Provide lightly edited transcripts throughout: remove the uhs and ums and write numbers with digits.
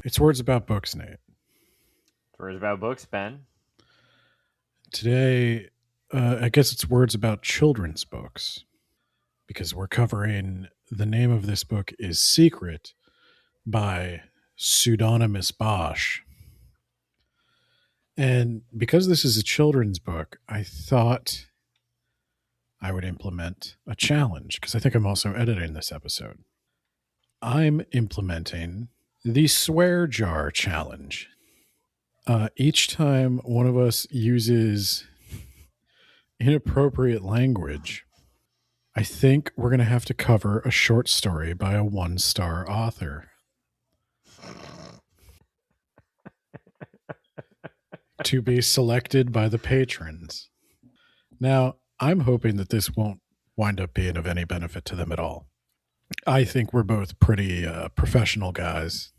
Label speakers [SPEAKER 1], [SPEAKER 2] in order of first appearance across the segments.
[SPEAKER 1] It's Words About Books, Nate.
[SPEAKER 2] Words about books, Ben.
[SPEAKER 1] Today, I guess it's Words About Children's Books, because we're covering the name of this book is Secret by Pseudonymous Bosch. And because this is a children's book, I thought I would implement a challenge, because I think I'm also editing this episode. I'm implementing the Swear Jar Challenge. Each time one of us uses inappropriate language, I think we're going to have to cover a short story by a 1-star author to be selected by the patrons. Now, I'm hoping that this won't wind up being of any benefit to them at all. I think we're both pretty professional guys.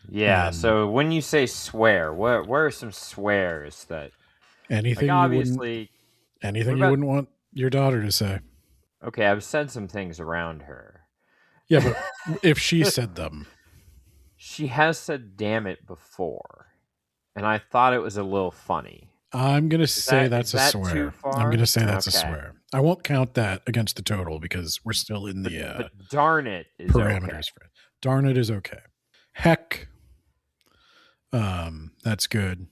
[SPEAKER 2] Yeah, so when you say swear, where are some swears that...
[SPEAKER 1] Anything
[SPEAKER 2] like, obviously...
[SPEAKER 1] Anything you wouldn't want your daughter to say.
[SPEAKER 2] Okay, I've said some things around her.
[SPEAKER 1] Yeah, but if she said them...
[SPEAKER 2] She has said damn it before, and I thought it was a little funny.
[SPEAKER 1] I'm going to say that's a swear.
[SPEAKER 2] Too far?
[SPEAKER 1] I'm going to say that's a swear. I won't count that against the total because we're still in the
[SPEAKER 2] but darn it is
[SPEAKER 1] parameters
[SPEAKER 2] okay.
[SPEAKER 1] for it. Darn it is okay. Heck, that's good.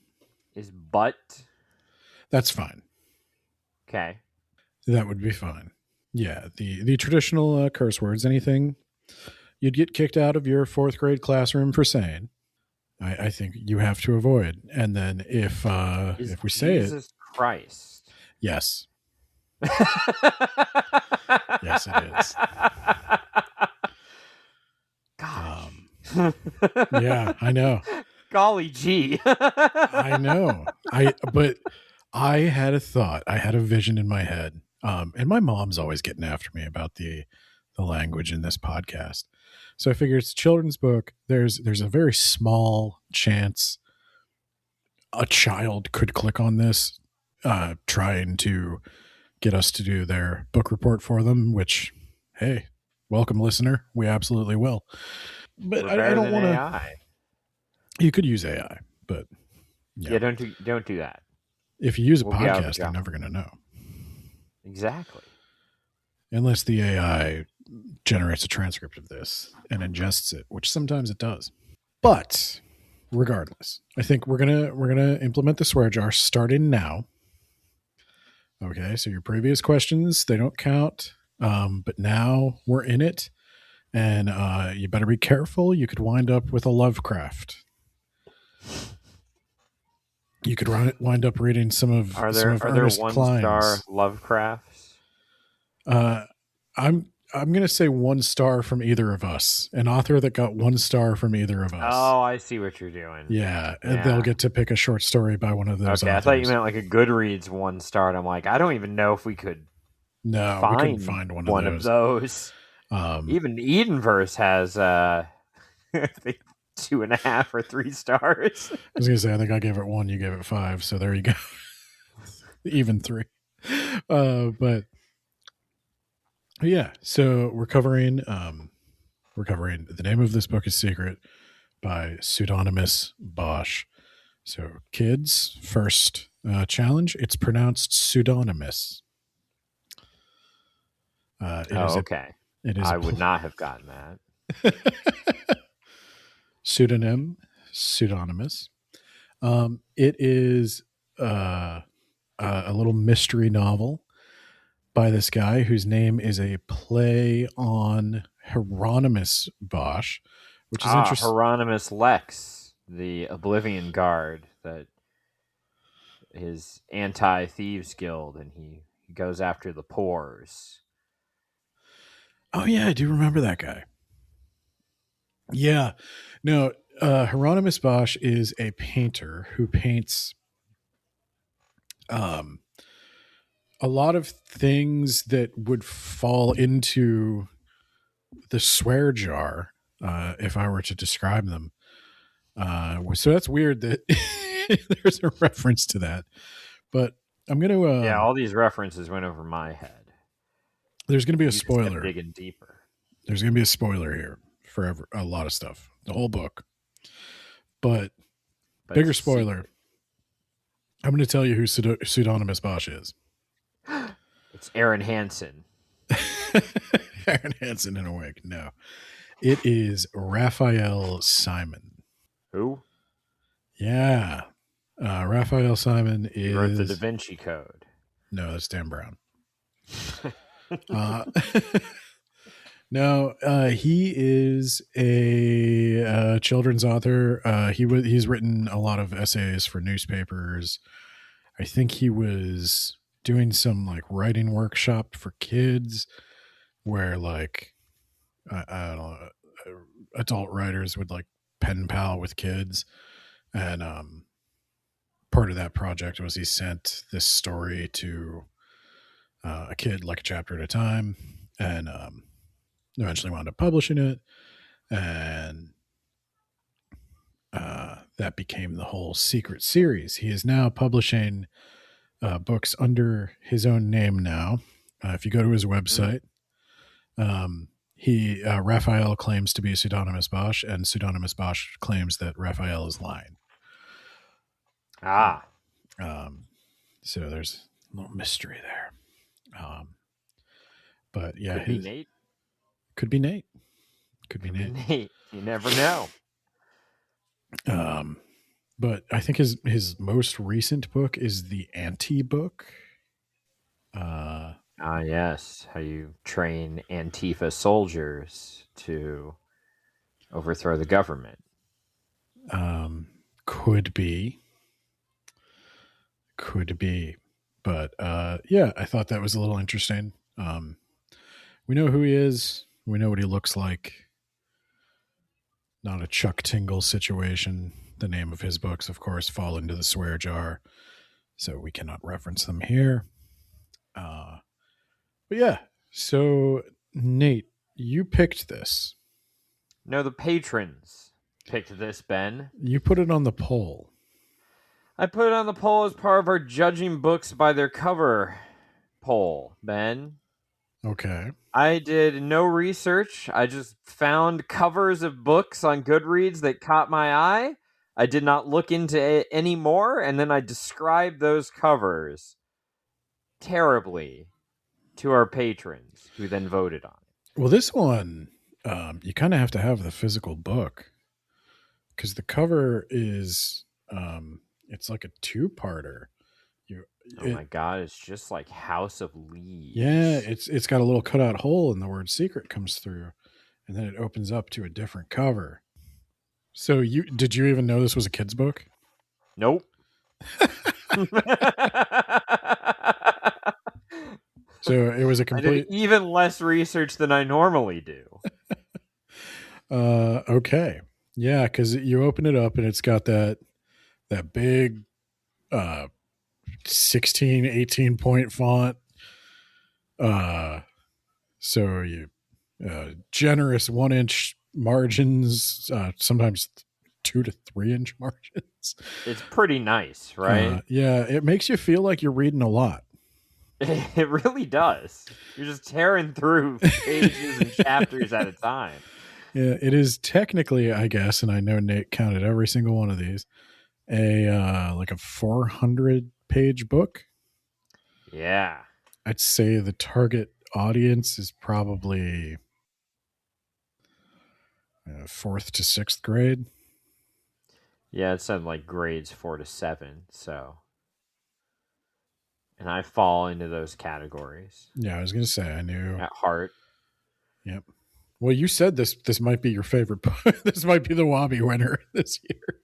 [SPEAKER 2] Is but?
[SPEAKER 1] That's fine.
[SPEAKER 2] Okay.
[SPEAKER 1] That would be fine. Yeah, the traditional curse words, anything you'd get kicked out of your 4th grade classroom for saying, I think you have to avoid. And then if we say
[SPEAKER 2] Jesus Christ.
[SPEAKER 1] Yes. Yes, it is.
[SPEAKER 2] Gosh.
[SPEAKER 1] Yeah, I know.
[SPEAKER 2] Golly gee.
[SPEAKER 1] I know. But I had a thought. I had a vision in my head. And my mom's always getting after me about the language in this podcast. So I figured it's a children's book. There's a very small chance a child could click on this, trying to get us to do their book report for them, which, hey, welcome, listener. We absolutely will. But I don't want to. You could use AI, but
[SPEAKER 2] yeah, don't do that.
[SPEAKER 1] If you use a podcast, they're never going to know.
[SPEAKER 2] Exactly.
[SPEAKER 1] Unless the AI generates a transcript of this and ingests it, which sometimes it does. But regardless, I think we're gonna implement the swear jar starting now. Okay, so your previous questions, they don't count. But now we're in it, and you better be careful. You could wind up with a Lovecraft. You could wind up reading some of Ernest Cline's.
[SPEAKER 2] 1-star Lovecrafts?
[SPEAKER 1] I'm going to say 1 star from either of us. An author that got 1 star from either of us.
[SPEAKER 2] Oh, I see what you're doing.
[SPEAKER 1] Yeah, and they'll get to pick a short story by one of those authors.
[SPEAKER 2] I thought you meant like a Goodreads 1 star. And I'm like, I don't even know if we could
[SPEAKER 1] we couldn't find one
[SPEAKER 2] of those. Even Edenverse has 2.5 or 3 stars.
[SPEAKER 1] I was going to say, I think I gave it 1, you gave it 5. So there you go. Even 3. But yeah, so we're covering the name of this book is Secret by Pseudonymous Bosch. So kids, first challenge, it's pronounced Pseudonymous.
[SPEAKER 2] Okay. I would not have gotten that.
[SPEAKER 1] Pseudonymous. It is a little mystery novel by this guy whose name is a play on Hieronymus Bosch, which is interesting.
[SPEAKER 2] Hieronymus Lex, the Oblivion Guard, that his anti-thieves guild, and he goes after the pores.
[SPEAKER 1] Oh yeah, I do remember that guy. Yeah, no, Hieronymus Bosch is a painter who paints a lot of things that would fall into the swear jar, if I were to describe them. So that's weird that there's a reference to that. But I'm going to...
[SPEAKER 2] all these references went over my head.
[SPEAKER 1] There's going to be a spoiler.
[SPEAKER 2] Digging deeper.
[SPEAKER 1] There's going to be a spoiler here for a lot of stuff. The whole book. But
[SPEAKER 2] but
[SPEAKER 1] bigger
[SPEAKER 2] it's a
[SPEAKER 1] spoiler,
[SPEAKER 2] secret.
[SPEAKER 1] I'm going to tell you who Pseudonymous Bosch is.
[SPEAKER 2] It's Aaron Hansen.
[SPEAKER 1] Aaron Hansen in a wig. No, it is Raphael Simon.
[SPEAKER 2] Who?
[SPEAKER 1] Yeah. Raphael Simon
[SPEAKER 2] He wrote the Da
[SPEAKER 1] is.
[SPEAKER 2] Vinci Code.
[SPEAKER 1] No, that's Dan Brown. Uh, no, he is a children's author. He's written a lot of essays for newspapers. I think he was doing some like writing workshop for kids where like I don't know, adult writers would like pen pal with kids, and part of that project was he sent this story to a kid like a chapter at a time, and eventually wound up publishing it, and that became the whole secret series. He is now publishing books under his own name now. If you go to his
[SPEAKER 2] Mm.
[SPEAKER 1] website, he Raphael claims to be Pseudonymous Bosch, and Pseudonymous Bosch claims that Raphael is lying.
[SPEAKER 2] Ah,
[SPEAKER 1] So there's a little mystery there. But yeah,
[SPEAKER 2] could be
[SPEAKER 1] his
[SPEAKER 2] Nate.
[SPEAKER 1] could be Nate. Could be
[SPEAKER 2] Could be
[SPEAKER 1] Nate.
[SPEAKER 2] Nate. You never know.
[SPEAKER 1] But I think his most recent book is the Anti book.
[SPEAKER 2] Ah, yes. How you train Antifa soldiers to overthrow the government.
[SPEAKER 1] Could be, but yeah, I thought that was a little interesting. We know who he is. We know what he looks like. Not a Chuck Tingle situation. The name of his books, of course, fall into the swear jar, so we cannot reference them here. But yeah, so Nate, you picked this.
[SPEAKER 2] No, the patrons picked this, Ben.
[SPEAKER 1] You put it on the poll.
[SPEAKER 2] I put it on the poll as part of our judging books by their cover poll, Ben.
[SPEAKER 1] Okay.
[SPEAKER 2] I did no research. I just found covers of books on Goodreads that caught my eye. I did not look into it anymore, and then I described those covers terribly to our patrons, who then voted on it.
[SPEAKER 1] Well, this one, you kind of have to have the physical book because the cover is, it's like a two-parter. You,
[SPEAKER 2] Oh my god, it's just like House of Leaves.
[SPEAKER 1] yeah, it's got a little cutout hole, and the word "secret" comes through, and then it opens up to a different cover. So, did you even know this was a kid's book?
[SPEAKER 2] Nope.
[SPEAKER 1] So it was a
[SPEAKER 2] I did
[SPEAKER 1] complete.
[SPEAKER 2] even less research than I normally do.
[SPEAKER 1] Okay, yeah, because you open it up and it's got that big 16, 18 point font. So you generous 1 inch margins, sometimes 2 to 3 inch margins.
[SPEAKER 2] It's pretty nice, right?
[SPEAKER 1] Yeah, it makes you feel like you're reading a lot.
[SPEAKER 2] It really does. You're just tearing through pages and chapters at a time.
[SPEAKER 1] Yeah, it is technically, I guess, and I know Nate counted every single one of these, a like a 400-page book.
[SPEAKER 2] Yeah.
[SPEAKER 1] I'd say the target audience is probably fourth to sixth grade.
[SPEAKER 2] Yeah, it said like grades 4 to 7, so. And I fall into those categories
[SPEAKER 1] Yeah, I was gonna say I knew.
[SPEAKER 2] at heart.
[SPEAKER 1] Yep. Well, you said this might be your favorite book. This might be the Wabi winner this year.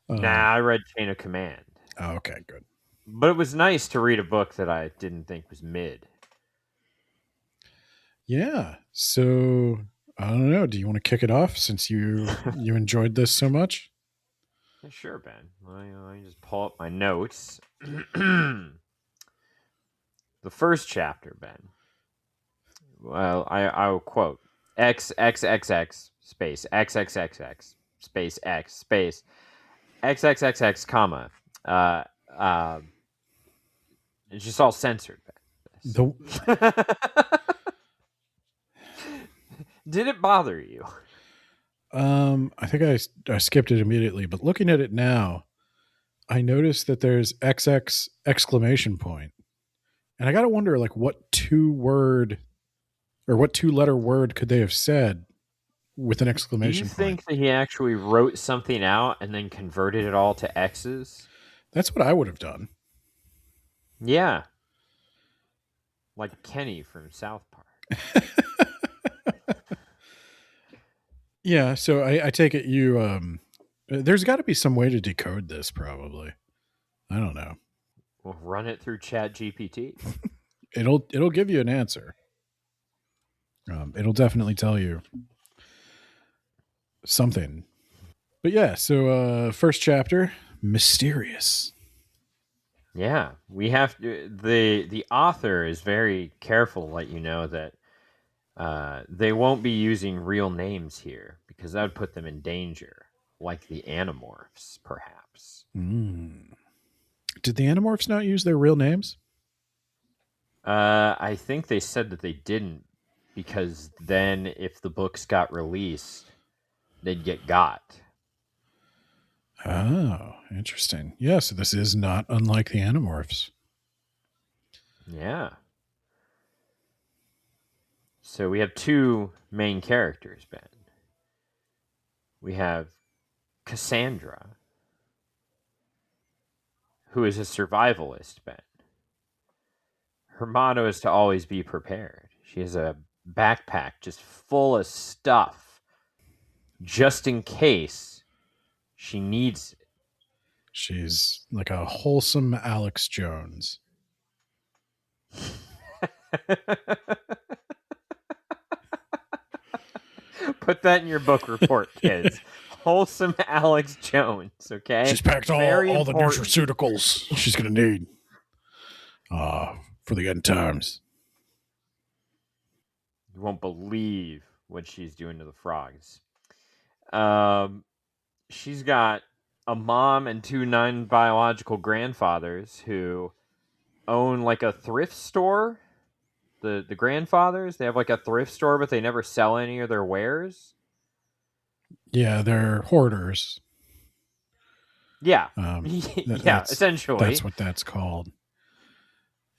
[SPEAKER 2] Nah, I read Chain of Command.
[SPEAKER 1] Oh, okay, good.
[SPEAKER 2] But it was nice to read a book that I didn't think was mid.
[SPEAKER 1] Yeah. So I don't know. Do you want to kick it off since you enjoyed this so much?
[SPEAKER 2] Yeah, sure, Ben. Let me just pull up my notes. The first chapter, Ben. Well, I will quote XXXX space XXXX space X space XXXX comma. Uh, uh, it's just all censored.
[SPEAKER 1] The
[SPEAKER 2] Did it bother you?
[SPEAKER 1] I think I skipped it immediately, but looking at it now, I noticed that there's XX exclamation point. And I got to wonder, like, what what two letter word could they have said with an
[SPEAKER 2] Do you
[SPEAKER 1] exclamation point?
[SPEAKER 2] think that he actually wrote something out and then converted it all to X's?
[SPEAKER 1] That's what I would have done.
[SPEAKER 2] Yeah, like Kenny from South Park.
[SPEAKER 1] Yeah. So I take it there's got to be some way to decode this, probably. I don't know.
[SPEAKER 2] We'll run it through Chat GPT.
[SPEAKER 1] It'll give you an answer. It'll definitely tell you something. But yeah, so first chapter, mysterious.
[SPEAKER 2] Yeah, we have to. The author is very careful to let you know that they won't be using real names here because that would put them in danger, like the Animorphs, perhaps.
[SPEAKER 1] Did the Animorphs not use their real names?
[SPEAKER 2] I think they said that they didn't because then if the books got released, they'd get got.
[SPEAKER 1] Oh, interesting. Yeah, so this is not unlike the Animorphs.
[SPEAKER 2] Yeah. So we have two main characters, Ben. We have Cassandra, who is a survivalist, Ben. Her motto is to always be prepared. She has a backpack just full of stuff just in case she needs it.
[SPEAKER 1] She's like a wholesome Alex Jones.
[SPEAKER 2] Put that in your book report, kids. Wholesome Alex Jones, okay?
[SPEAKER 1] She's packed all the nutraceuticals she's going to need for the end times.
[SPEAKER 2] You won't believe what she's doing to the frogs. She's got a mom and two non-biological grandfathers who own like a thrift store. The grandfathers, they have like a thrift store, but they never sell any of their wares.
[SPEAKER 1] Yeah, they're hoarders.
[SPEAKER 2] Yeah. Yeah, essentially.
[SPEAKER 1] That's what that's called.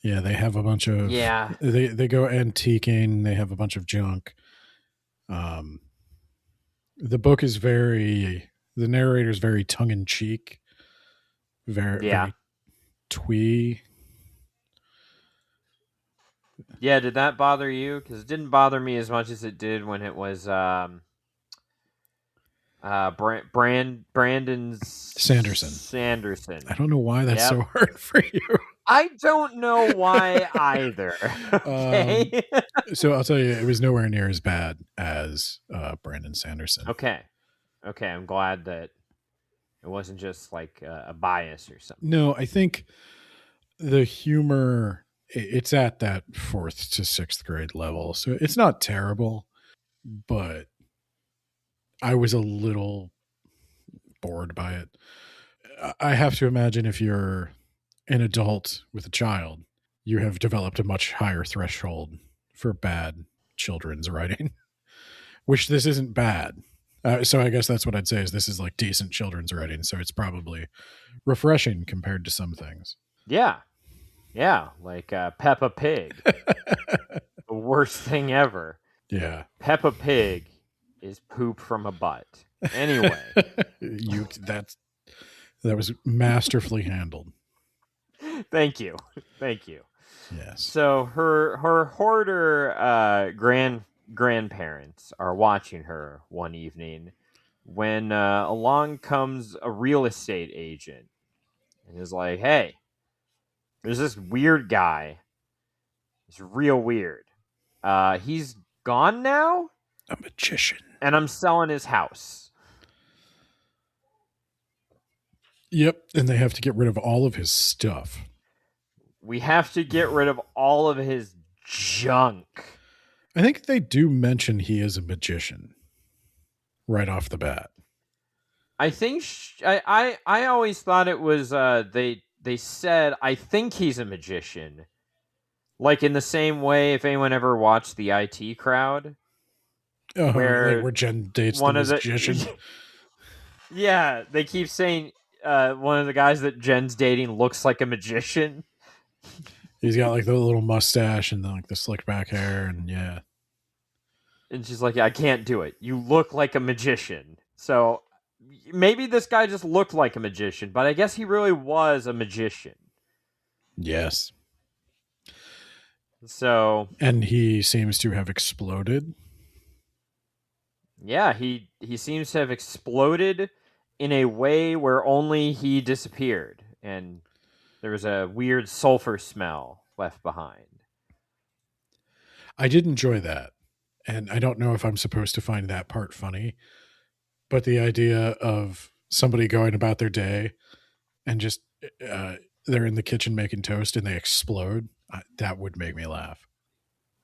[SPEAKER 1] Yeah, they have a bunch of
[SPEAKER 2] Yeah.
[SPEAKER 1] They go antiquing, they have a bunch of junk. The book is the narrator's very tongue in cheek. Very twee.
[SPEAKER 2] Yeah, did that bother you? Because it didn't bother me as much as it did when it was Brandon
[SPEAKER 1] Sanderson. I don't know why that's so hard for you.
[SPEAKER 2] I don't know why either. Okay.
[SPEAKER 1] So I'll tell you, it was nowhere near as bad as Brandon Sanderson.
[SPEAKER 2] Okay, I'm glad that it wasn't just like a bias or something.
[SPEAKER 1] No, I think the humor, it's at that 4th to 6th grade level, so it's not terrible, but I was a little bored by it. I have to imagine if you're an adult with a child, you have developed a much higher threshold for bad children's writing, which this isn't bad. So I guess that's what I'd say is this is like decent children's writing. So it's probably refreshing compared to some things.
[SPEAKER 2] Yeah. Yeah. Like Peppa Pig. The worst thing ever.
[SPEAKER 1] Yeah.
[SPEAKER 2] Peppa Pig is poop from a butt. Anyway.
[SPEAKER 1] That was masterfully handled.
[SPEAKER 2] Thank you.
[SPEAKER 1] Yes.
[SPEAKER 2] So her hoarder grandparents are watching her one evening when along comes a real estate agent and is like, "Hey, there's this weird guy. It's real weird. He's gone now.
[SPEAKER 1] A magician.
[SPEAKER 2] And I'm selling his house."
[SPEAKER 1] Yep, and they have to get rid of all of his stuff.
[SPEAKER 2] We have to get rid of all of his junk.
[SPEAKER 1] I think they do mention he is a magician right off the bat.
[SPEAKER 2] I think I always thought it was they said I think he's a magician. Like in the same way, if anyone ever watched the IT Crowd.
[SPEAKER 1] Like
[SPEAKER 2] where
[SPEAKER 1] where Jen dates the
[SPEAKER 2] one of the
[SPEAKER 1] magician.
[SPEAKER 2] yeah, they keep saying one of the guys that Jen's dating looks like a magician.
[SPEAKER 1] He's got like the little mustache and like the slick back hair, and yeah.
[SPEAKER 2] And she's like, I can't do it. You look like a magician. So maybe this guy just looked like a magician, but I guess he really was a magician.
[SPEAKER 1] Yes.
[SPEAKER 2] So,
[SPEAKER 1] and he seems to have exploded.
[SPEAKER 2] yeah, he seems to have exploded in a way where only he disappeared, and there was a weird sulfur smell left behind.
[SPEAKER 1] I did enjoy that. And I don't know if I'm supposed to find that part funny, but the idea of somebody going about their day and just they're in the kitchen making toast and they explode, that would make me laugh.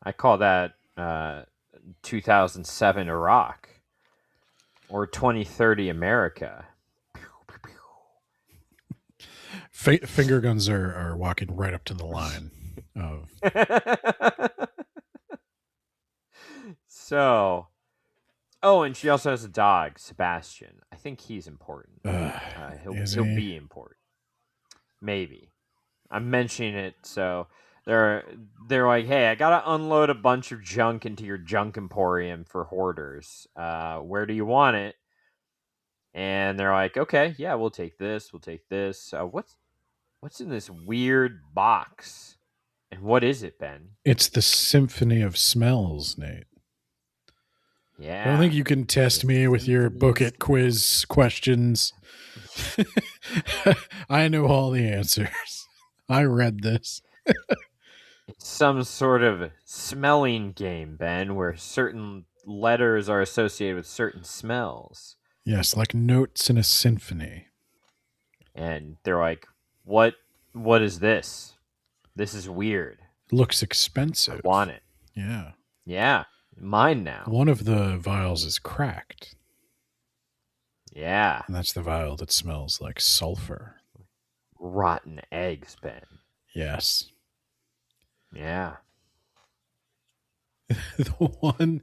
[SPEAKER 2] I call that 2007 Iraq or 2030 America.
[SPEAKER 1] Finger guns are walking right up to the line of.
[SPEAKER 2] So, oh, and she also has a dog, Sebastian. I think he's important. He'll be important. Maybe. I'm mentioning it, so they're like, hey, I gotta unload a bunch of junk into your junk emporium for hoarders. Where do you want it? And they're like, okay, yeah, we'll take this. We'll take this. What's in this weird box? And what is it, Ben?
[SPEAKER 1] It's the symphony of smells, Nate.
[SPEAKER 2] Yeah.
[SPEAKER 1] I don't think you can test me with your book it quiz questions. I know all the answers. I read this.
[SPEAKER 2] It's some sort of smelling game, Ben, where certain letters are associated with certain smells.
[SPEAKER 1] Yes, like notes in a symphony.
[SPEAKER 2] And they're like, what is this? This is weird.
[SPEAKER 1] Looks expensive.
[SPEAKER 2] I want it.
[SPEAKER 1] Yeah.
[SPEAKER 2] Yeah. Mine now.
[SPEAKER 1] One of the vials is cracked.
[SPEAKER 2] Yeah.
[SPEAKER 1] And that's the vial that smells like sulfur.
[SPEAKER 2] Rotten eggs, Ben.
[SPEAKER 1] Yes.
[SPEAKER 2] Yeah.
[SPEAKER 1] The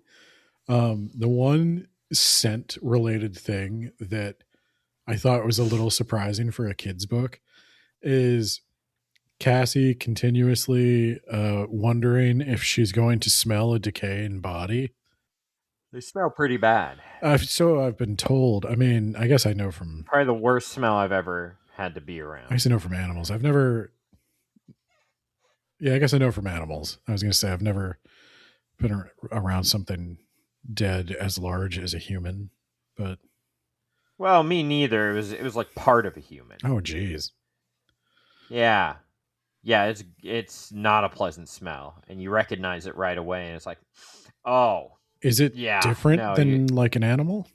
[SPEAKER 1] one scent related thing that I thought was a little surprising for a kid's book is Cassie continuously wondering if she's going to smell a decaying body.
[SPEAKER 2] They smell pretty bad.
[SPEAKER 1] So I've been told. I mean, I guess I know from...
[SPEAKER 2] Probably the worst smell I've ever had to be around.
[SPEAKER 1] I guess I know from animals. I've never... Yeah, I guess I know from animals. I was going to say I've never been around something dead as large as a human, but...
[SPEAKER 2] Well, me neither. It was like part of a human.
[SPEAKER 1] Oh, geez.
[SPEAKER 2] Yeah. Yeah, it's not a pleasant smell, and you recognize it right away, and it's like, oh.
[SPEAKER 1] Is it different than like an animal?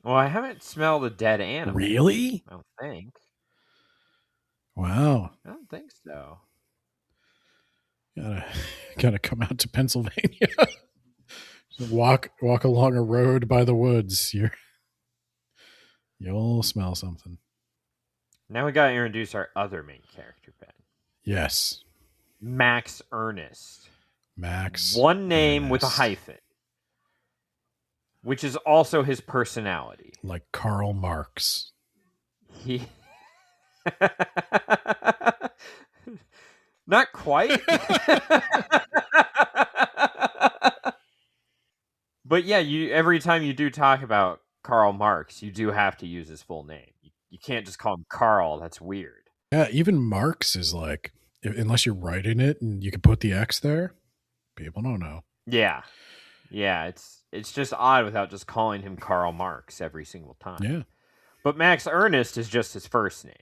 [SPEAKER 2] Well, I haven't smelled a dead animal.
[SPEAKER 1] Really?
[SPEAKER 2] I don't think.
[SPEAKER 1] Wow.
[SPEAKER 2] I don't think so.
[SPEAKER 1] Gotta come out to Pennsylvania. walk along a road by the woods. You'll smell something.
[SPEAKER 2] Now we gotta introduce our other main character, Ben.
[SPEAKER 1] Yes.
[SPEAKER 2] Max Ernest.
[SPEAKER 1] Max.
[SPEAKER 2] One name
[SPEAKER 1] Ernest.
[SPEAKER 2] with a hyphen, which is also his personality.
[SPEAKER 1] Like Karl Marx.
[SPEAKER 2] He... Not quite. But yeah, every time you do talk about Karl Marx, you do have to use his full name. You can't just call him Karl. That's weird.
[SPEAKER 1] Yeah, even Marx is like, unless you're writing it and you can put the X there, people don't know.
[SPEAKER 2] Yeah. Yeah, it's just odd without just calling him Karl Marx every single time.
[SPEAKER 1] Yeah.
[SPEAKER 2] But Max Ernest is just his first name.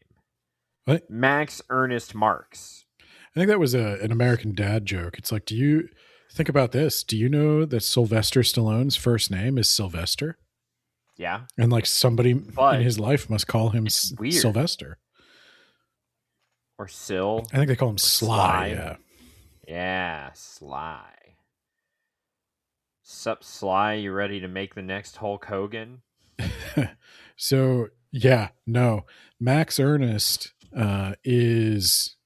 [SPEAKER 1] What?
[SPEAKER 2] Max Ernest Marx.
[SPEAKER 1] I think that was an American Dad joke. It's like, do you think about this? Do you know that Sylvester Stallone's first name is Sylvester?
[SPEAKER 2] Yeah.
[SPEAKER 1] And like somebody in his life must call him Sylvester.
[SPEAKER 2] Or Syl.
[SPEAKER 1] I think they call him Sly. Yeah.
[SPEAKER 2] Yeah, Sly. Sup, Sly? You ready to make the next Hulk Hogan?
[SPEAKER 1] So, yeah, no. Max Ernest is...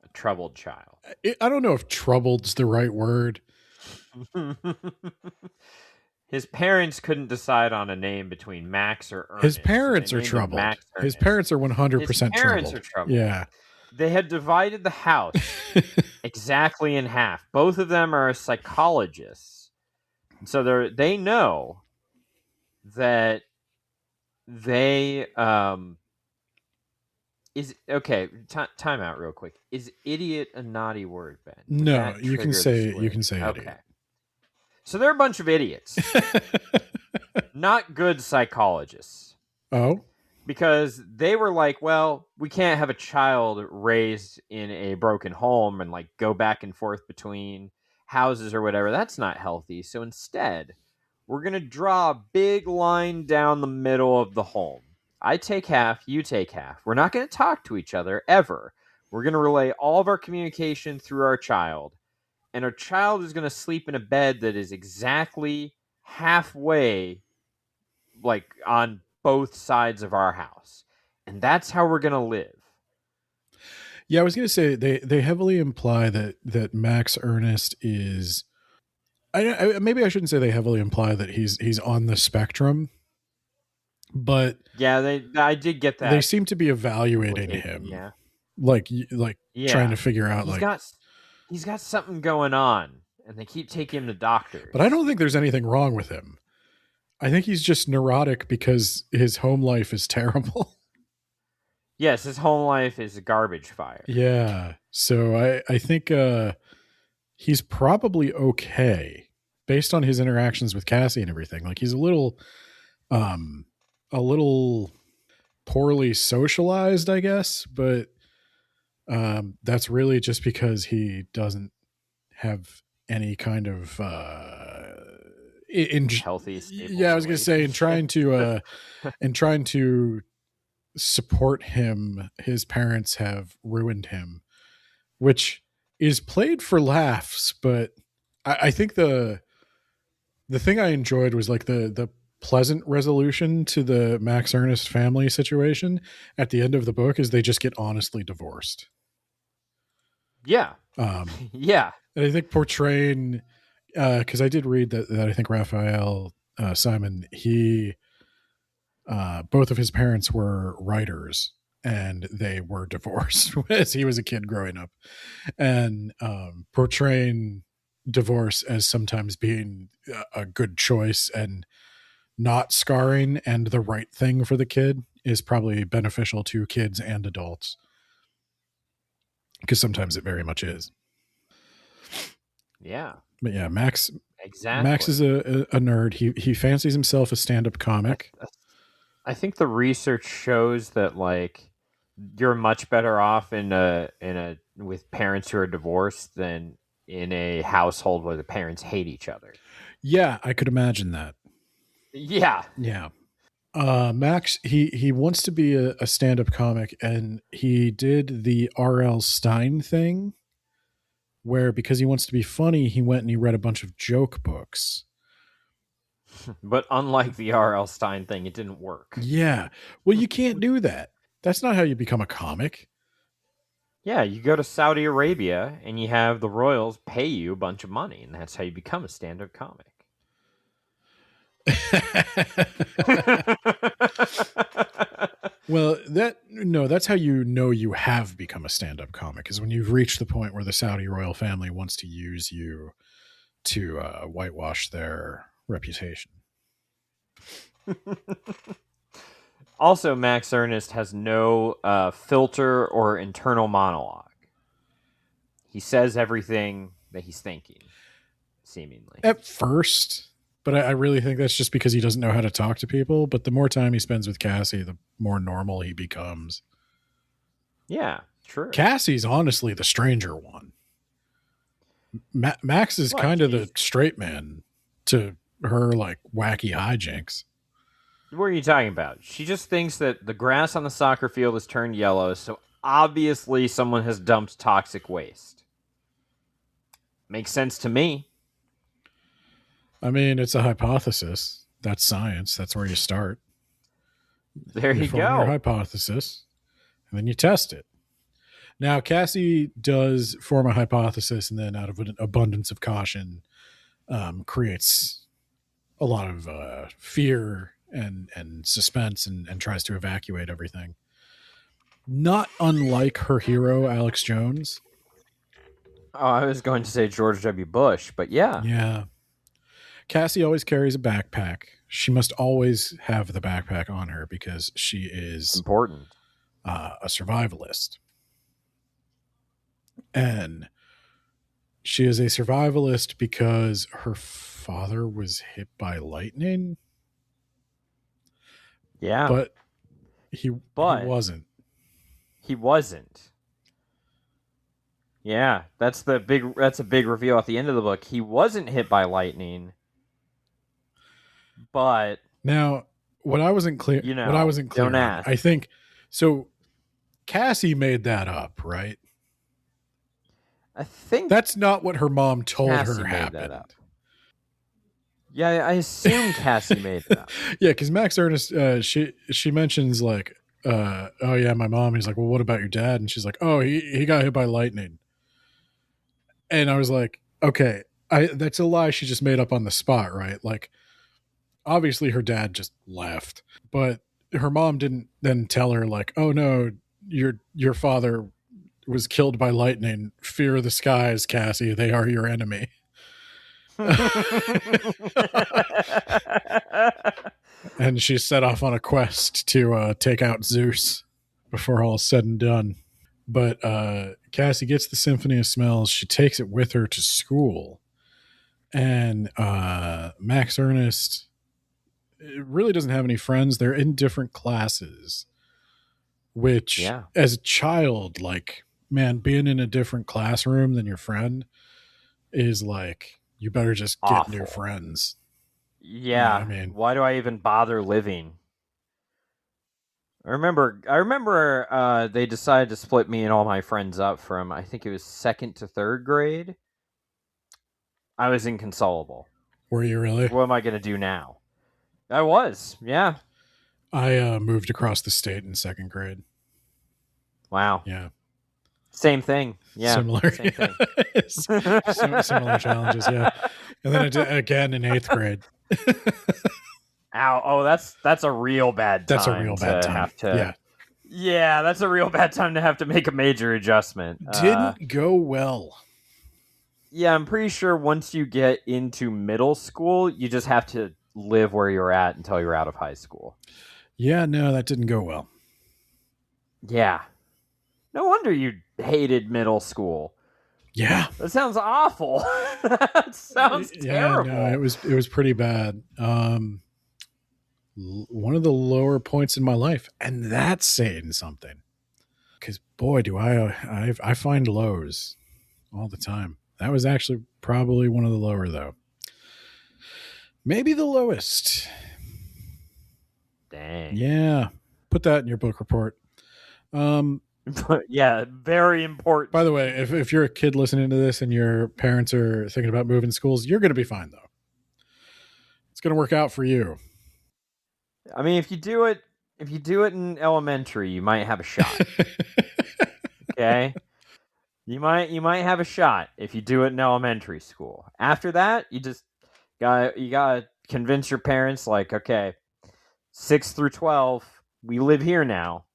[SPEAKER 2] a troubled child.
[SPEAKER 1] I don't know if troubled's the right word.
[SPEAKER 2] His parents couldn't decide on a name between Max or Ernest.
[SPEAKER 1] His parents
[SPEAKER 2] so
[SPEAKER 1] are
[SPEAKER 2] they named him
[SPEAKER 1] troubled.
[SPEAKER 2] Max
[SPEAKER 1] His
[SPEAKER 2] Ernest.
[SPEAKER 1] parents are 100%
[SPEAKER 2] His parents
[SPEAKER 1] troubled.
[SPEAKER 2] are troubled.
[SPEAKER 1] Yeah.
[SPEAKER 2] They had divided the house exactly in half. Both of them are psychologists. So they know that they is okay. Time out real quick. Is idiot a naughty word, Ben? Would
[SPEAKER 1] No,
[SPEAKER 2] that
[SPEAKER 1] you can
[SPEAKER 2] trigger the
[SPEAKER 1] say
[SPEAKER 2] switch?
[SPEAKER 1] idiot.
[SPEAKER 2] So they're a bunch of idiots, not good psychologists.
[SPEAKER 1] Oh,
[SPEAKER 2] Because they were like, well, we can't have a child raised in a broken home and like go back and forth between houses or whatever. That's not healthy. So instead, we're going to draw a big line down the middle of the home. I take half, you take half. We're not going to talk to each other ever. We're going to relay all of our communication through our child. And our child is going to sleep in a bed that is exactly halfway, like on both sides of our house. And that's how we're going to live.
[SPEAKER 1] yeah. I was going to say they heavily imply that Max Ernest is. Maybe I shouldn't say they heavily imply that he's on the spectrum, but
[SPEAKER 2] yeah, I did get that.
[SPEAKER 1] They seem to be evaluating him, like trying to figure out
[SPEAKER 2] he's got something going on, and they keep taking him to doctors.
[SPEAKER 1] But I don't think there's anything wrong with him. I think he's just neurotic because his home life is terrible.
[SPEAKER 2] Yes, his home life is a garbage fire.
[SPEAKER 1] Yeah, so I think he's probably okay based on his interactions with Cassie and everything. Like he's a little poorly socialized, I guess, but that's really just because he doesn't have any kind of
[SPEAKER 2] healthy.
[SPEAKER 1] Yeah, I was going to say in trying to support him, his parents have ruined him, which is played for laughs. But I think the thing I enjoyed was like the pleasant resolution to the Max Ernest family situation at the end of the book is they just get honestly divorced.
[SPEAKER 2] Yeah. Yeah.
[SPEAKER 1] And I think portraying, because I did read that I think Raphael Simon, both of his parents were writers and they were divorced as he was a kid growing up, and portraying divorce as sometimes being a good choice and not scarring and the right thing for the kid is probably beneficial to kids and adults, because sometimes it very much is.
[SPEAKER 2] Yeah.
[SPEAKER 1] But yeah, Max is a nerd. He fancies himself a stand-up comic.
[SPEAKER 2] I think the research shows that like you're much better off with parents who are divorced than in a household where the parents hate each other.
[SPEAKER 1] Yeah, I could imagine that.
[SPEAKER 2] Yeah.
[SPEAKER 1] Yeah. Max, he wants to be a stand-up comic, and he did the R.L. Stine thing where, because he wants to be funny, he went and he read a bunch of joke books.
[SPEAKER 2] But unlike the R.L. Stine thing, it didn't work.
[SPEAKER 1] Yeah. Well, you can't do that. That's not how you become a comic.
[SPEAKER 2] Yeah, you go to Saudi Arabia and you have the royals pay you a bunch of money, and that's how you become a stand-up comic.
[SPEAKER 1] Well, that's how you know you have become a stand-up comic, is when you've reached the point where the Saudi royal family wants to use you to whitewash their reputation.
[SPEAKER 2] Also, Max Ernest has no filter or internal monologue. He says everything that he's thinking, seemingly.
[SPEAKER 1] At first, but I really think that's just because he doesn't know how to talk to people. But the more time he spends with Cassie, the more normal he becomes.
[SPEAKER 2] Yeah, true.
[SPEAKER 1] Cassie's honestly the stranger one. Max is kind of the straight man to her like wacky hijinks.
[SPEAKER 2] What are you talking about? She just thinks that the grass on the soccer field has turned yellow, so obviously someone has dumped toxic waste. Makes sense to me.
[SPEAKER 1] I mean, it's a hypothesis. That's science. That's where you start.
[SPEAKER 2] There you go.
[SPEAKER 1] Your hypothesis, and then you test it. Now, Cassie does form a hypothesis, and then out of an abundance of caution, creates a lot of fear and suspense and tries to evacuate everything. Not unlike her hero, Alex Jones.
[SPEAKER 2] Oh, I was going to say George W. Bush, but yeah.
[SPEAKER 1] Yeah. Cassie always carries a backpack. She must always have the backpack on her because she is
[SPEAKER 2] Important.
[SPEAKER 1] a survivalist. And she is a survivalist because her father was hit by lightning.
[SPEAKER 2] Yeah.
[SPEAKER 1] But he wasn't.
[SPEAKER 2] He wasn't. Yeah, that's a big reveal at the end of the book. He wasn't hit by lightning. But
[SPEAKER 1] now, what I wasn't clear
[SPEAKER 2] don't
[SPEAKER 1] on,
[SPEAKER 2] ask.
[SPEAKER 1] I think so Cassie made that up, right?
[SPEAKER 2] I think
[SPEAKER 1] that's not what her mom told
[SPEAKER 2] Cassie
[SPEAKER 1] her
[SPEAKER 2] made
[SPEAKER 1] happened.
[SPEAKER 2] That up. Yeah, I assume Cassie made that up.
[SPEAKER 1] Yeah, because Max Ernest, she mentions like, oh yeah, my mom. He's like, well, what about your dad? And she's like, oh, he got hit by lightning. And I was like, okay, that's a lie she just made up on the spot, right? Like, obviously her dad just left, but her mom didn't then tell her like, oh no, your father was killed by lightning. Fear the skies, Cassie. They are your enemy. And she set off on a quest to take out Zeus before all's said and done. But Cassie gets the Symphony of Smells. She takes it with her to school. And Max Ernest really doesn't have any friends. They're in different classes. Which, as a child, like, man, being in a different classroom than your friend is like, you better just get new friends.
[SPEAKER 2] Yeah. You know what I mean, why do I even bother living? I remember they decided to split me and all my friends up from, I think it was 2nd to 3rd grade. I was inconsolable.
[SPEAKER 1] Were you really?
[SPEAKER 2] What am I going to do now? I was, yeah.
[SPEAKER 1] I moved across the state in 2nd grade.
[SPEAKER 2] Wow.
[SPEAKER 1] Yeah.
[SPEAKER 2] Same thing. Yeah.
[SPEAKER 1] Similar.
[SPEAKER 2] Same thing.
[SPEAKER 1] Similar challenges, yeah. And then I did again in 8th grade.
[SPEAKER 2] Ow! Oh, that's a real bad time.
[SPEAKER 1] That's a real bad time.
[SPEAKER 2] Yeah, that's a real bad time to have to make a major adjustment.
[SPEAKER 1] Didn't go well.
[SPEAKER 2] Yeah, I'm pretty sure once you get into middle school, you just have to live where you're at until you're out of high school.
[SPEAKER 1] Yeah, no, that didn't go well.
[SPEAKER 2] Yeah. No wonder you hated middle school.
[SPEAKER 1] Yeah.
[SPEAKER 2] That sounds awful. That sounds terrible.
[SPEAKER 1] Yeah, no, it was pretty bad. One of the lower points in my life, and that's saying something. Because boy, do I find lows all the time. That was actually probably one of the lower, though. Maybe the lowest.
[SPEAKER 2] Dang.
[SPEAKER 1] Yeah, put that in your book report.
[SPEAKER 2] Yeah, very important.
[SPEAKER 1] By the way, if you're a kid listening to this and your parents are thinking about moving schools, you're going to be fine, though. It's going to work out for you.
[SPEAKER 2] I mean, if you do it in elementary, you might have a shot. Okay? You might have a shot if you do it in elementary school. After that, you gotta convince your parents, like, okay, 6 through 12, we live here now.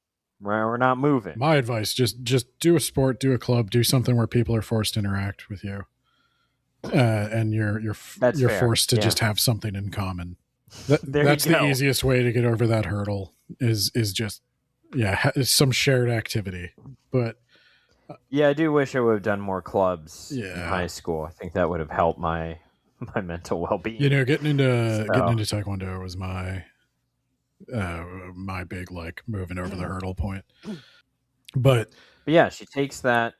[SPEAKER 2] We're not moving.
[SPEAKER 1] My advice, just do a sport, do a club, do something where people are forced to interact with you. And you're forced to just have something in common. That's the easiest way to get over that hurdle is just some shared activity. But
[SPEAKER 2] yeah, I do wish I would have done more clubs in high school. I think that would have helped my mental well-being.
[SPEAKER 1] You know, getting into Taekwondo was my big, like, moving over the hurdle point. But
[SPEAKER 2] yeah, she takes that.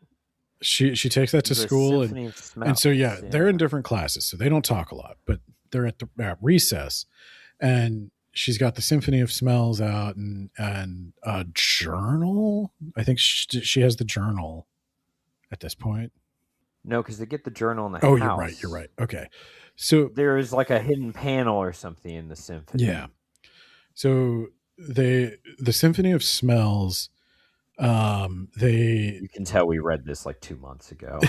[SPEAKER 1] She takes that to school, and so they're in different classes, so they don't talk a lot, but they're at the recess, and she's got the Symphony of Smells out and a journal. I think she has the journal at this point.
[SPEAKER 2] No, because they get the journal in the
[SPEAKER 1] house.
[SPEAKER 2] Oh,
[SPEAKER 1] you're right. Okay, so
[SPEAKER 2] there is like a hidden panel or something in the symphony.
[SPEAKER 1] Yeah. So the Symphony of Smells.
[SPEAKER 2] You can tell we read this like 2 months ago.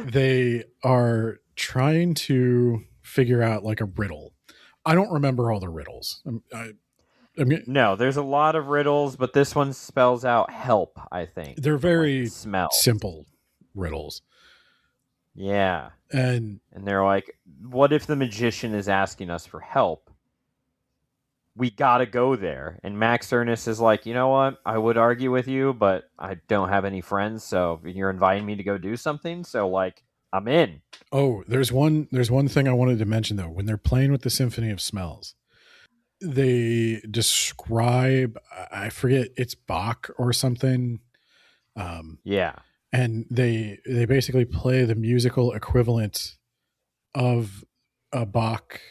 [SPEAKER 1] they are trying to figure out like a riddle. I don't remember all the riddles.
[SPEAKER 2] No, there's a lot of riddles, but this one spells out help, I think,
[SPEAKER 1] they're
[SPEAKER 2] from like the
[SPEAKER 1] very
[SPEAKER 2] smell.
[SPEAKER 1] simple riddles.
[SPEAKER 2] Yeah.
[SPEAKER 1] And
[SPEAKER 2] they're like, what if the magician is asking us for help? We gotta go there. And Max Ernest is like, you know what? I would argue with you, but I don't have any friends, so you're inviting me to go do something, so like, I'm in.
[SPEAKER 1] oh, there's one thing I wanted to mention though. When they're playing with the Symphony of Smells, they describe, I forget, it's Bach or something.
[SPEAKER 2] Yeah.
[SPEAKER 1] And they basically play the musical equivalent of a Bach.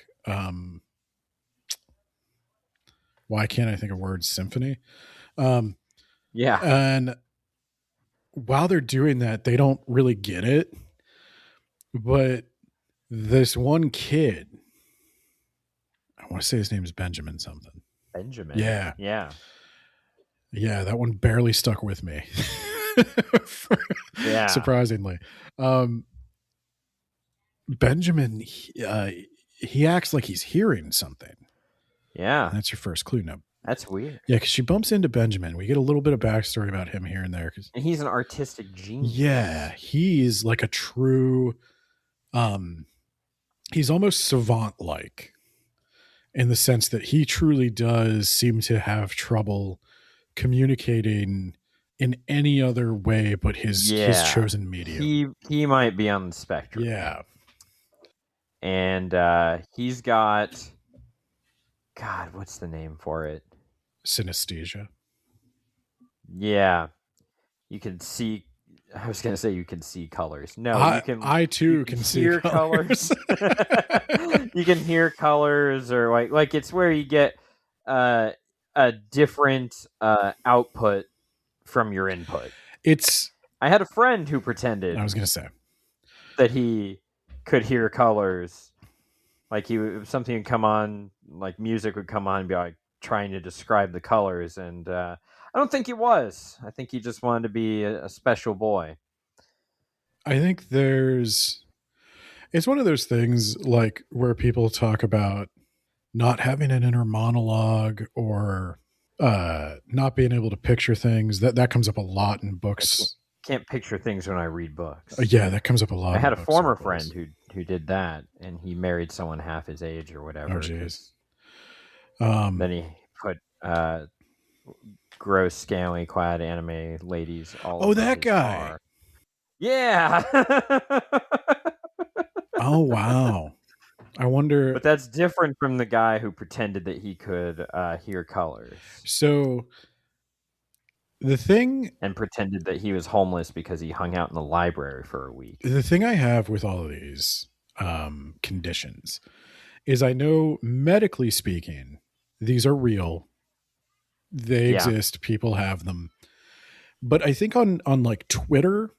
[SPEAKER 1] Why can't I think of words? Symphony.
[SPEAKER 2] Yeah.
[SPEAKER 1] And while they're doing that, they don't really get it. But this one kid, I want to say his name is Benjamin something.
[SPEAKER 2] Benjamin.
[SPEAKER 1] Yeah.
[SPEAKER 2] Yeah.
[SPEAKER 1] Yeah, that one barely stuck with me.
[SPEAKER 2] Yeah.
[SPEAKER 1] Surprisingly. Benjamin, he acts like he's hearing something.
[SPEAKER 2] Yeah.
[SPEAKER 1] And that's your first clue. Now,
[SPEAKER 2] that's weird.
[SPEAKER 1] Yeah, because she bumps into Benjamin. We get a little bit of backstory about him here and there.
[SPEAKER 2] And he's an artistic genius.
[SPEAKER 1] Yeah, he's like a true, he's almost savant-like in the sense that he truly does seem to have trouble communicating in any other way but his chosen medium.
[SPEAKER 2] He might be on the spectrum.
[SPEAKER 1] Yeah.
[SPEAKER 2] And he's got, God, what's the name for it?
[SPEAKER 1] Synesthesia.
[SPEAKER 2] Yeah. You can see, I was going to say you can see colors. No, you can.
[SPEAKER 1] I too can see colors.
[SPEAKER 2] You can hear colors, or like it's where you get a different output from your input. I had a friend who pretended.
[SPEAKER 1] I was going to say
[SPEAKER 2] that he could hear colors. Like something would come on, like music would come on and be like trying to describe the colors. And I don't think he was. I think he just wanted to be a special boy.
[SPEAKER 1] I think it's one of those things like where people talk about not having an inner monologue or not being able to picture things. That comes up a lot in books.
[SPEAKER 2] Can't picture things when I read books.
[SPEAKER 1] Yeah, that comes up a lot.
[SPEAKER 2] I had a former friend who did that, and he married someone half his age or whatever.
[SPEAKER 1] Oh, jeez.
[SPEAKER 2] Then he put gross, scantily clad anime ladies all over
[SPEAKER 1] that
[SPEAKER 2] his
[SPEAKER 1] guy.
[SPEAKER 2] car. Yeah.
[SPEAKER 1] Oh, wow. I wonder.
[SPEAKER 2] But that's different from the guy who pretended that he could hear colors.
[SPEAKER 1] So the thing...
[SPEAKER 2] And pretended that he was homeless because he hung out in the library for a week.
[SPEAKER 1] The thing I have with all of these conditions is I know medically speaking, these are real. They exist. People have them. But I think on like Twitter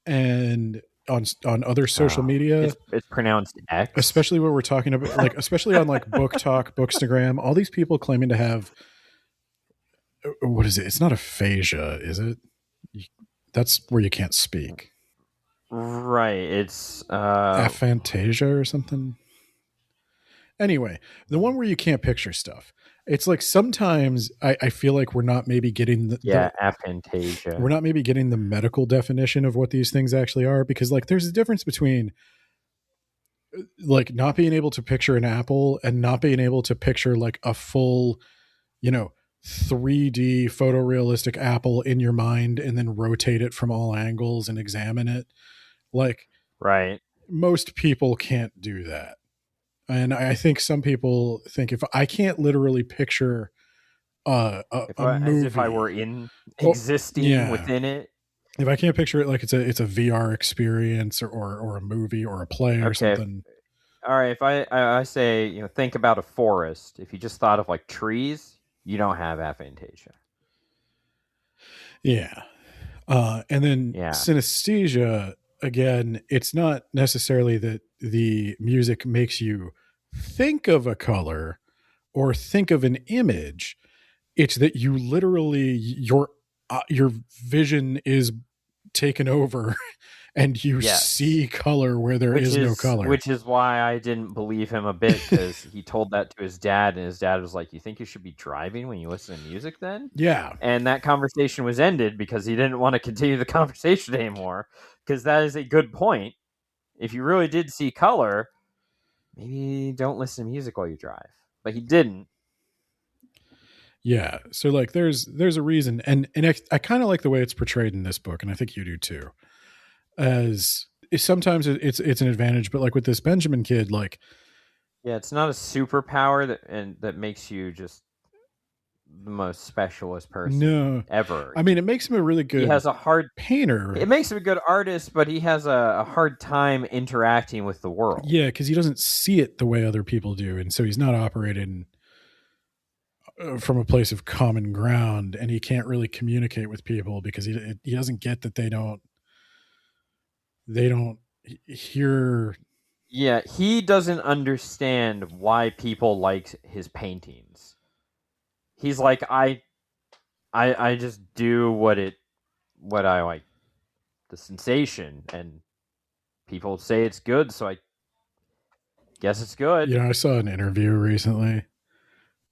[SPEAKER 1] and on other social media,
[SPEAKER 2] it's pronounced X.
[SPEAKER 1] Especially when we're talking about like, especially on like Book Talk, Bookstagram, all these people claiming to have, what is it? It's not aphasia, is it? That's where you can't speak.
[SPEAKER 2] Right. It's
[SPEAKER 1] aphantasia or something. Anyway, the one where you can't picture stuff. It's like sometimes I feel like we're not maybe getting
[SPEAKER 2] aphantasia.
[SPEAKER 1] We're not maybe getting the medical definition of what these things actually are, because like there's a difference between like not being able to picture an apple and not being able to picture like a full, 3D photorealistic apple in your mind and then rotate it from all angles and examine it. Like,
[SPEAKER 2] right.
[SPEAKER 1] Most people can't do that. And I think some people think if I can't literally picture a movie,
[SPEAKER 2] as if I were existing within it.
[SPEAKER 1] If I can't picture it like it's a VR experience or a movie or a play or something.
[SPEAKER 2] All right. If I say, think about a forest. If you just thought of like trees, you don't have aphantasia.
[SPEAKER 1] Yeah. And then synesthesia, again, it's not necessarily that the music makes you think of a color or think of an image. It's that you literally, your vision is taken over and you
[SPEAKER 2] Yes.
[SPEAKER 1] see color where there is no color.
[SPEAKER 2] Which is why I didn't believe him a bit, because he told that to his dad, and his dad was like, "You think you should be driving when you listen to music then?"
[SPEAKER 1] Yeah.
[SPEAKER 2] And that conversation was ended because he didn't want to continue the conversation anymore, because that is a good point. If you really did see color, maybe don't listen to music while you drive. But he didn't.
[SPEAKER 1] Yeah. So like there's a reason, and I kind of like the way it's portrayed in this book, and I think you do too. As sometimes it's an advantage, but like with this Benjamin kid, like
[SPEAKER 2] Yeah, it's not a superpower that makes you just the most specialist person ever.
[SPEAKER 1] I mean, it makes him a really good
[SPEAKER 2] He has a hard
[SPEAKER 1] painter.
[SPEAKER 2] It makes him a good artist, but he has a hard time interacting with the world.
[SPEAKER 1] Yeah, because he doesn't see it the way other people do, and so he's not operating from a place of common ground, and he can't really communicate with people because he doesn't get that they don't hear.
[SPEAKER 2] Yeah, he doesn't understand why people like his paintings. He's like, I just do what I like, the sensation, and people say it's good, so I guess it's good.
[SPEAKER 1] You know, I saw an interview recently.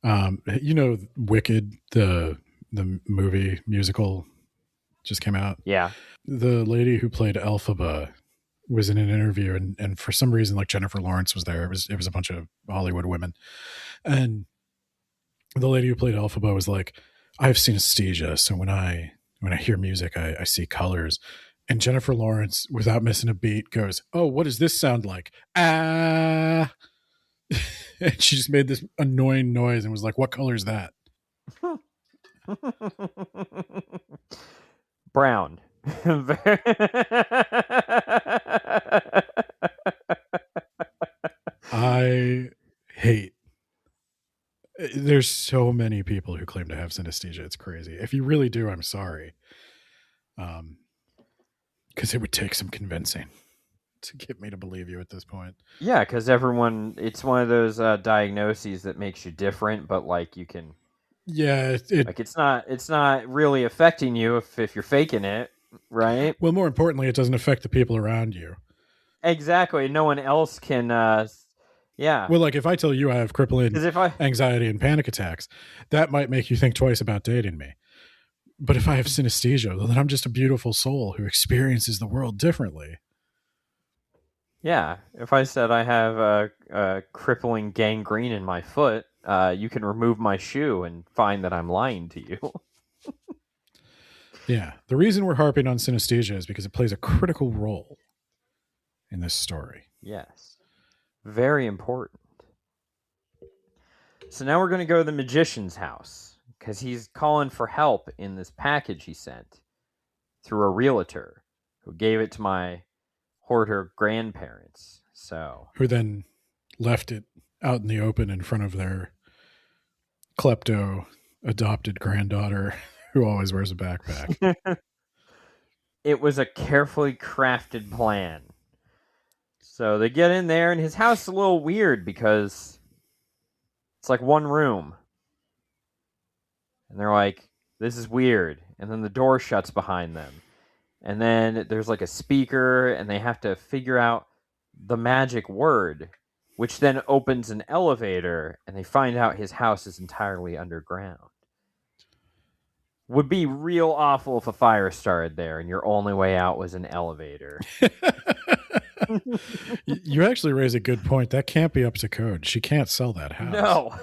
[SPEAKER 1] Wicked, the movie musical just came out.
[SPEAKER 2] Yeah.
[SPEAKER 1] The lady who played Elphaba was in an interview, and for some reason, like Jennifer Lawrence was there. It was a bunch of Hollywood women, and the lady who played Elphaba was like, "I have synesthesia, so when I hear music, I see colors." And Jennifer Lawrence, without missing a beat, goes, "Oh, what does this sound like? Ah!" And she just made this annoying noise and was like, "What color is that?"
[SPEAKER 2] Brown.
[SPEAKER 1] I hate. There's so many people who claim to have synesthesia. It's crazy. If you really do, I'm sorry. Because it would take some convincing to get me to believe you at this point.
[SPEAKER 2] Yeah, because it's one of those diagnoses that makes you different, but like you can.
[SPEAKER 1] Yeah,
[SPEAKER 2] like it's not really affecting you if you're faking it, right?
[SPEAKER 1] Well, more importantly, it doesn't affect the people around you.
[SPEAKER 2] Exactly. No one else can. Yeah.
[SPEAKER 1] Well, like if I tell you I have crippling anxiety and panic attacks, that might make you think twice about dating me. But if I have synesthesia, then I'm just a beautiful soul who experiences the world differently.
[SPEAKER 2] Yeah. If I said I have a crippling gangrene in my foot, you can remove my shoe and find that I'm lying to you.
[SPEAKER 1] Yeah. The reason we're harping on synesthesia is because it plays a critical role in this story.
[SPEAKER 2] Yes. Very important. So now we're going to go to the magician's house because he's calling for help in this package he sent through a realtor who gave it to my hoarder grandparents. So
[SPEAKER 1] who then left it out in the open in front of their klepto adopted granddaughter who always wears a backpack.
[SPEAKER 2] It was a carefully crafted plan. So they get in there, and his house is a little weird because it's like one room. And they're like, this is weird. And then the door shuts behind them. And then there's like a speaker, and they have to figure out the magic word, which then opens an elevator, and they find out his house is entirely underground. Would be real awful if a fire started there and your only way out was an elevator.
[SPEAKER 1] You actually raise a good point. That can't be up to code. She can't sell that house.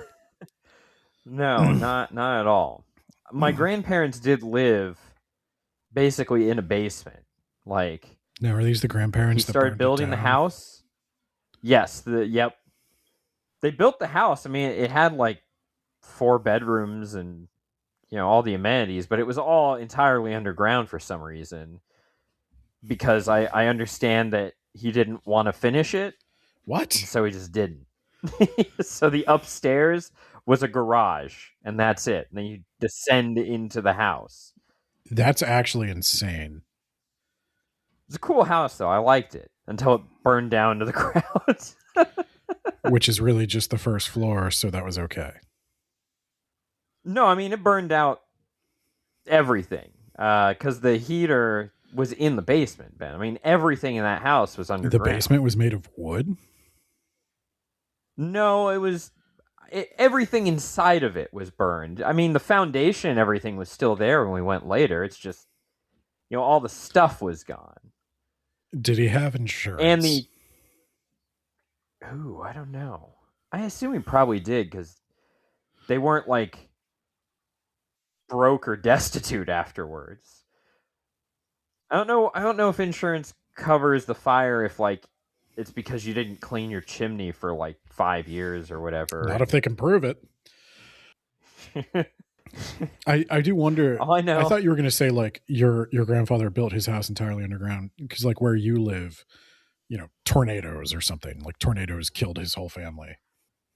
[SPEAKER 2] No, not at all. My grandparents did live basically in a basement. Like,
[SPEAKER 1] now, are these the grandparents
[SPEAKER 2] he started building the house? Yes. Yep. They built the house. I mean, it had like 4 bedrooms and all the amenities, but it was all entirely underground for some reason. Because I understand that he didn't want to finish it.
[SPEAKER 1] What?
[SPEAKER 2] So he just didn't. So the upstairs was a garage, and that's it. And then you descend into the house.
[SPEAKER 1] That's actually insane.
[SPEAKER 2] It's a cool house, though. I liked it until it burned down to the ground.
[SPEAKER 1] Which is really just the first floor, so that was okay.
[SPEAKER 2] No, I mean, it burned out everything. Because the heater was in the basement, Ben. I mean, everything in that house was underground.
[SPEAKER 1] The basement was made of wood?
[SPEAKER 2] No, everything inside of it was burned. I mean, the foundation and everything was still there when we went later. It's just, all the stuff was gone.
[SPEAKER 1] Did he have insurance?
[SPEAKER 2] And I don't know. I assume he probably did, because they weren't like broke or destitute afterwards. I don't know if insurance covers the fire if like it's because you didn't clean your chimney for like 5 years or whatever.
[SPEAKER 1] Not if they can prove it. I do wonder.
[SPEAKER 2] All I know.
[SPEAKER 1] I thought you were going to say like your grandfather built his house entirely underground, because like where you live, tornadoes or something, like tornadoes killed his whole family.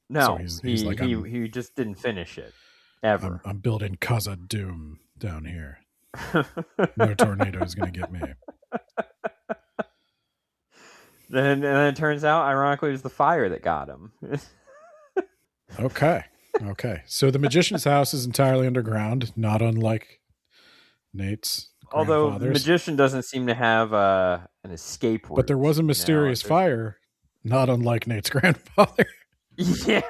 [SPEAKER 2] No, so he's like, he just didn't finish it ever.
[SPEAKER 1] I'm building Casa Doom down here. No tornado is going to get me.
[SPEAKER 2] And then it turns out, ironically, it was the fire that got him.
[SPEAKER 1] Okay. So the magician's house is entirely underground, not unlike Nate's.
[SPEAKER 2] Although the magician doesn't seem to have an escape route.
[SPEAKER 1] But there was a mysterious fire, not unlike Nate's grandfather.
[SPEAKER 2] Yeah,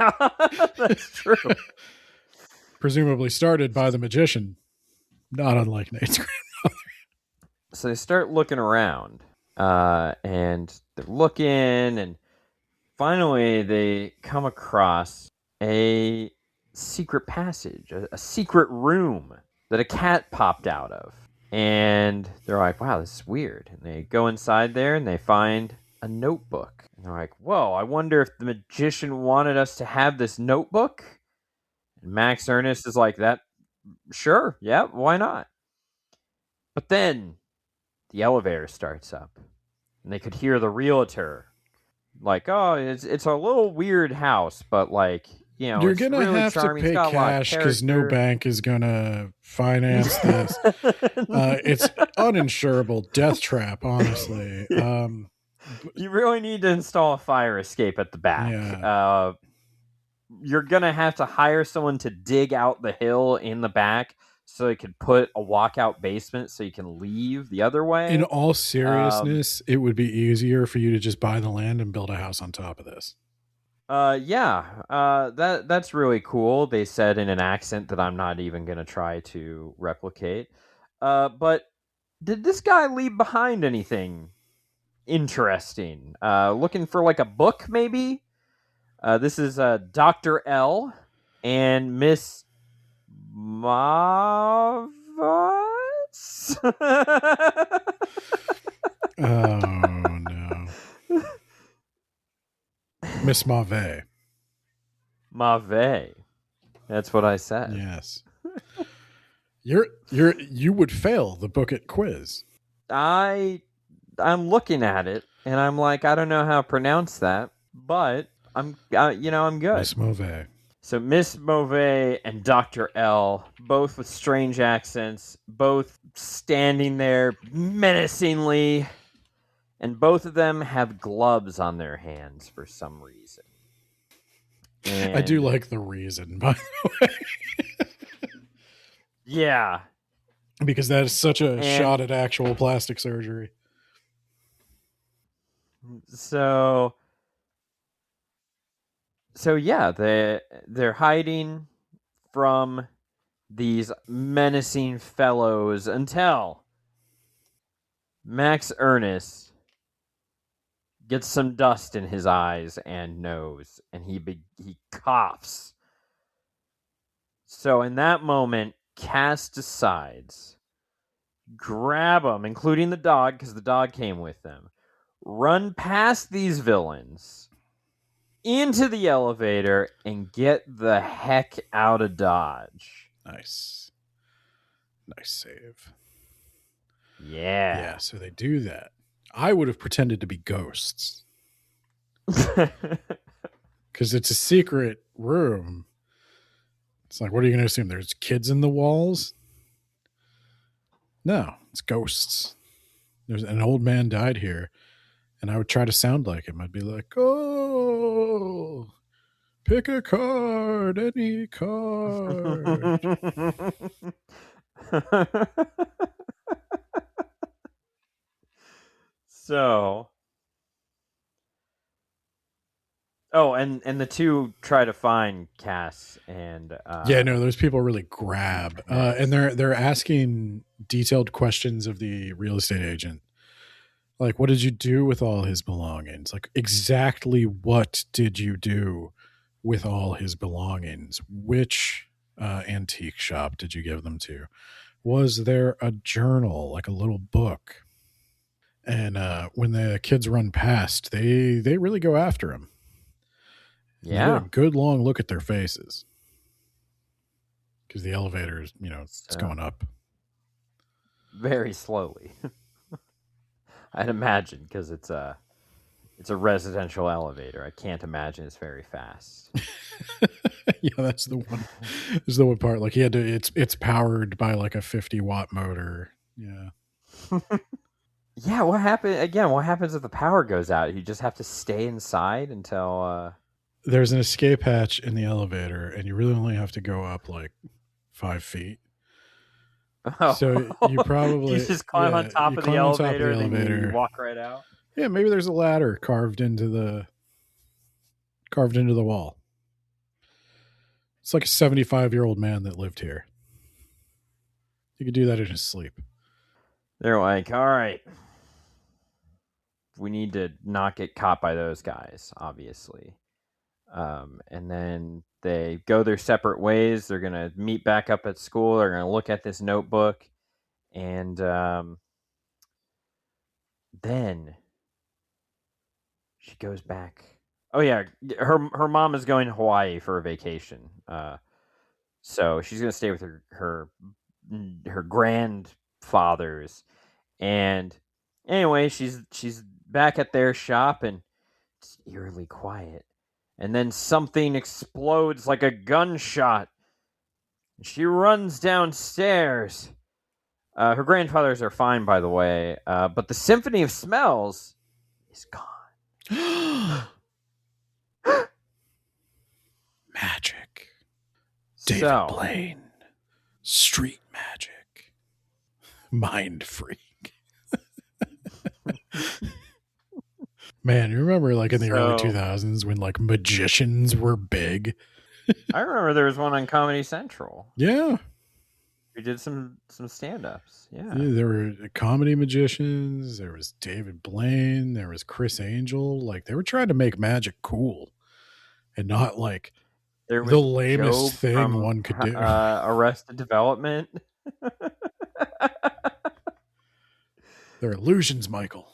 [SPEAKER 2] that's true.
[SPEAKER 1] Presumably started by the magician, not unlike Nate's grandfather.
[SPEAKER 2] So they start looking around, and they're looking, and finally they come across a secret passage, a secret room that a cat popped out of. And they're like, wow, this is weird. And they go inside there and they find a notebook. And they're like, whoa, I wonder if the magician wanted us to have this notebook? And Max Ernest is like, that, sure, yeah, why not? But then the elevator starts up and they could hear the realtor like, oh, it's a little weird house, but like,
[SPEAKER 1] you're going to
[SPEAKER 2] really
[SPEAKER 1] have
[SPEAKER 2] charming.
[SPEAKER 1] to pay cash because no bank is going to finance this. It's uninsurable death trap, honestly.
[SPEAKER 2] You really need to install a fire escape at the back.
[SPEAKER 1] Yeah.
[SPEAKER 2] You're going to have to hire someone to dig out the hill in the back so they could put a walkout basement so you can leave the other way.
[SPEAKER 1] In all seriousness, it would be easier for you to just buy the land and build a house on top of this.
[SPEAKER 2] That's really cool. They said in an accent that I'm not even going to try to replicate. But did this guy leave behind anything interesting? Looking for like a book, maybe? This is Dr. L and Miss Mavas.
[SPEAKER 1] Oh, no. Miss Mave.
[SPEAKER 2] Mave. That's what I said.
[SPEAKER 1] Yes. You would fail the book at quiz.
[SPEAKER 2] I'm looking at it and I'm like, I don't know how to pronounce that, but I'm good.
[SPEAKER 1] Miss Mave.
[SPEAKER 2] So Miss Mauve and Dr. L, both with strange accents, both standing there menacingly, and both of them have gloves on their hands for some reason. And
[SPEAKER 1] I do like the reason, by the way.
[SPEAKER 2] Yeah.
[SPEAKER 1] Because that is such a shot at actual plastic surgery.
[SPEAKER 2] So yeah, they're hiding from these menacing fellows until Max Ernest gets some dust in his eyes and nose, and he coughs. So in that moment, Cass decides, grab them, including the dog, because the dog came with them, run past these villains into the elevator and get the heck out of Dodge.
[SPEAKER 1] Nice save.
[SPEAKER 2] Yeah,
[SPEAKER 1] so they do that. I would have pretended to be ghosts. Because it's a secret room. It's like, what are you going to assume? There's kids in the walls? No, it's ghosts. There's an old man died here. And I would try to sound like him. I'd be like, oh, pick a card, any card.
[SPEAKER 2] and the two try to find Cass and
[SPEAKER 1] Yeah, no, those people really grab, and
[SPEAKER 2] Nez.
[SPEAKER 1] they're asking detailed questions of the real estate agent. Like, what did you do with all his belongings? Like, exactly what did you do with all his belongings? Which antique shop did you give them to? Was there a journal, like a little book? And when the kids run past, they really go after him. And you get a
[SPEAKER 2] Yeah.
[SPEAKER 1] good long look at their faces because the elevator is, it's
[SPEAKER 2] So
[SPEAKER 1] going up.
[SPEAKER 2] very slowly. I'd imagine because it's a residential elevator. I can't imagine it's very fast.
[SPEAKER 1] Yeah, that's the one. Is the one part. Like he had to. It's powered by like a 50-watt motor. Yeah.
[SPEAKER 2] Yeah, what happened again? What happens if the power goes out? You just have to stay inside until.
[SPEAKER 1] There's an escape hatch in the elevator, and you really only have to go up like 5 feet.
[SPEAKER 2] Oh,
[SPEAKER 1] So you
[SPEAKER 2] you
[SPEAKER 1] probably
[SPEAKER 2] just climb on top
[SPEAKER 1] you
[SPEAKER 2] of the
[SPEAKER 1] climb on top of the
[SPEAKER 2] elevator, then you
[SPEAKER 1] elevator.
[SPEAKER 2] walk right out.
[SPEAKER 1] Yeah, maybe there's a ladder carved into the wall. It's like a 75-year-old man that lived here. You could do that in his sleep.
[SPEAKER 2] They're like, all right, we need to not get caught by those guys, obviously. And then they go their separate ways. They're going to meet back up at school. They're going to look at this notebook. And then she goes back. Oh, yeah. Her mom is going to Hawaii for a vacation. So she's going to stay with her grandfathers. And anyway, she's back at their shop, and it's eerily quiet. And then something explodes like a gunshot. She runs downstairs. Her grandfathers are fine, by the way, but the Symphony of Smells is gone.
[SPEAKER 1] Magic. David
[SPEAKER 2] So,
[SPEAKER 1] Blaine. Street magic. Mind freak. Man, you remember like in the early 2000s when like magicians were big?
[SPEAKER 2] I remember there was one on Comedy Central.
[SPEAKER 1] Yeah.
[SPEAKER 2] We did some stand-ups. Yeah.
[SPEAKER 1] There were comedy magicians. There was David Blaine. There was Chris Angel. Like they were trying to make magic cool and not like
[SPEAKER 2] There was
[SPEAKER 1] the lamest
[SPEAKER 2] Job
[SPEAKER 1] thing
[SPEAKER 2] from,
[SPEAKER 1] one could do.
[SPEAKER 2] Arrested Development.
[SPEAKER 1] They're illusions, Michael.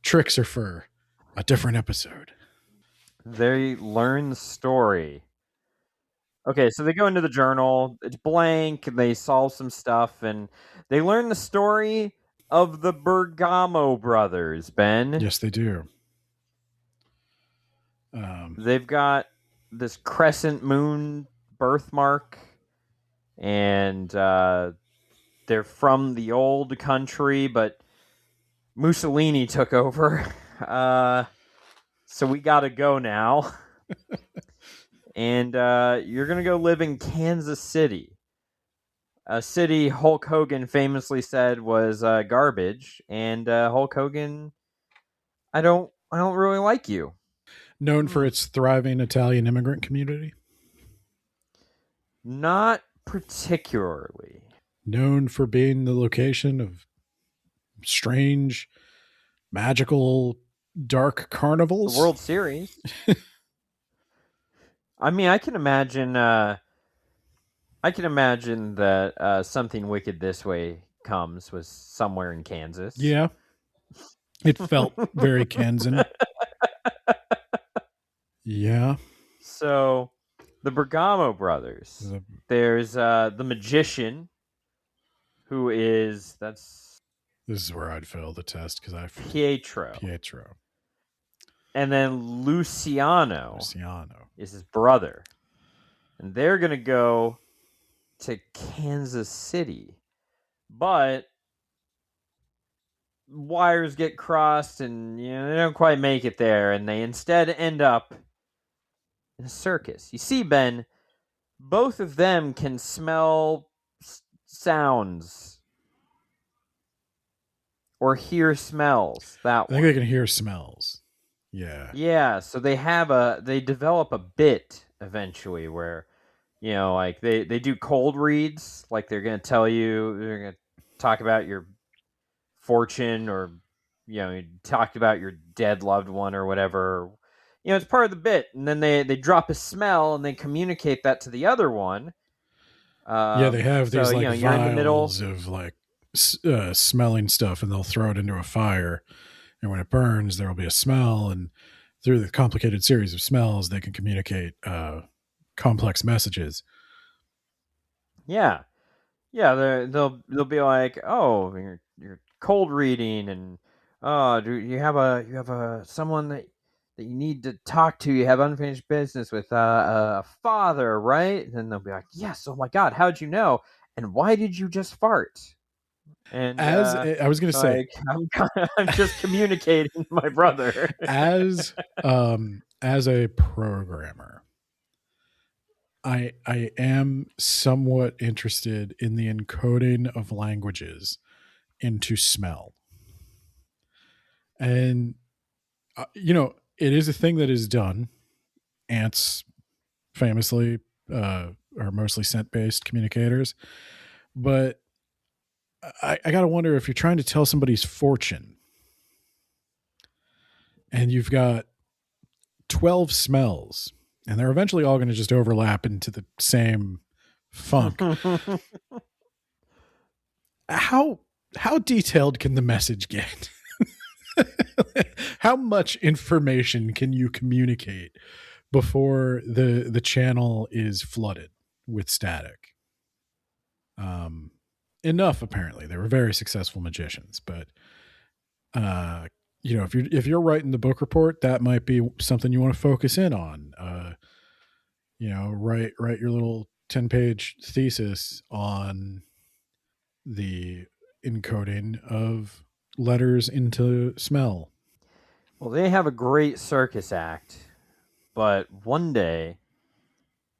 [SPEAKER 1] Tricks are for a different episode.
[SPEAKER 2] They learn the story. Okay, so they go into the journal. It's blank, and they solve some stuff, and they learn the story of the Bergamo brothers, Ben.
[SPEAKER 1] Yes, they do.
[SPEAKER 2] They've got this crescent moon birthmark, and they're from the old country, but Mussolini took over. So we got to go now. And you're going to go live in Kansas City, a city Hulk Hogan famously said was garbage. And Hulk Hogan, I don't really like you.
[SPEAKER 1] Known for its thriving Italian immigrant community?
[SPEAKER 2] Not particularly.
[SPEAKER 1] Known for being the location of strange, magical, dark carnivals?
[SPEAKER 2] The World Series. I mean, I can imagine that Something Wicked This Way Comes was somewhere in Kansas.
[SPEAKER 1] Yeah. It felt very Kansan. Yeah.
[SPEAKER 2] So, the Bergamo brothers. There's the magician, who is
[SPEAKER 1] This is where I'd fail the test because I
[SPEAKER 2] Pietro.
[SPEAKER 1] Pietro.
[SPEAKER 2] And then Luciano is his brother. And they're going to go to Kansas City. But wires get crossed and they don't quite make it there. And they instead end up in a circus. You see, Ben, both of them can smell sounds or hear smells.
[SPEAKER 1] I think they can hear smells. Yeah.
[SPEAKER 2] Yeah, so they develop a bit eventually where, like they do cold reads, like they're going to tell you, they're going to talk about your fortune, or talk about your dead loved one or whatever. It's part of the bit, and then they drop a smell and they communicate that to the other one.
[SPEAKER 1] Yeah, they have
[SPEAKER 2] So
[SPEAKER 1] these like
[SPEAKER 2] you're in the middle.
[SPEAKER 1] vials of like smelling stuff, and they'll throw it into a fire, and when it burns, there will be a smell, and through the complicated series of smells, they can communicate complex messages.
[SPEAKER 2] Yeah, yeah, they'll be like, oh, you're cold reading, and oh, do you have a someone that you need to talk to? You have unfinished business with a father, right? And then they'll be like, yes. Oh my God, how'd you know? And why did you just fart? And
[SPEAKER 1] As I was going to say,
[SPEAKER 2] like I'm just communicating with my brother.
[SPEAKER 1] as as a programmer, I am somewhat interested in the encoding of languages into smell. And it is a thing that is done. Ants famously are mostly scent based communicators, but I got to wonder, if you're trying to tell somebody's fortune and you've got 12 smells and they're eventually all going to just overlap into the same funk. How detailed can the message get? How much information can you communicate before the channel is flooded with static? Enough, apparently. They were very successful magicians, but if you're writing the book report, that might be something you want to focus in on. Write your little 10-page thesis on the encoding of letters into smell.
[SPEAKER 2] Well, they have a great circus act, but one day,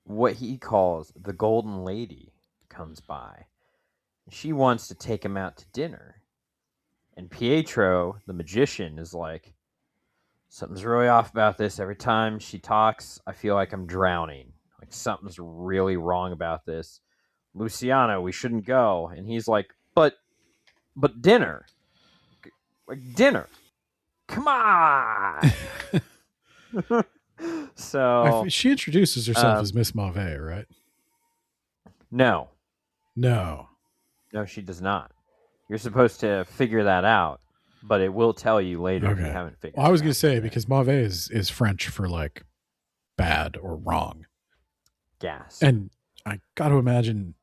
[SPEAKER 2] what he calls the Golden Lady comes by. She wants to take him out to dinner. And Pietro, the magician, is like, something's really off about this. Every time she talks, I feel like I'm drowning. Like something's really wrong about this. Luciano, we shouldn't go. And he's like, but dinner. Like dinner. Come on. So
[SPEAKER 1] She introduces herself as Miss Mauvais, right?
[SPEAKER 2] no.
[SPEAKER 1] No.
[SPEAKER 2] No, she does not. You're supposed to figure that out, but it will tell you later if you haven't figured it out.
[SPEAKER 1] I was going to say, because Mauvais is French for like bad or wrong.
[SPEAKER 2] Gas.
[SPEAKER 1] And I got to imagine,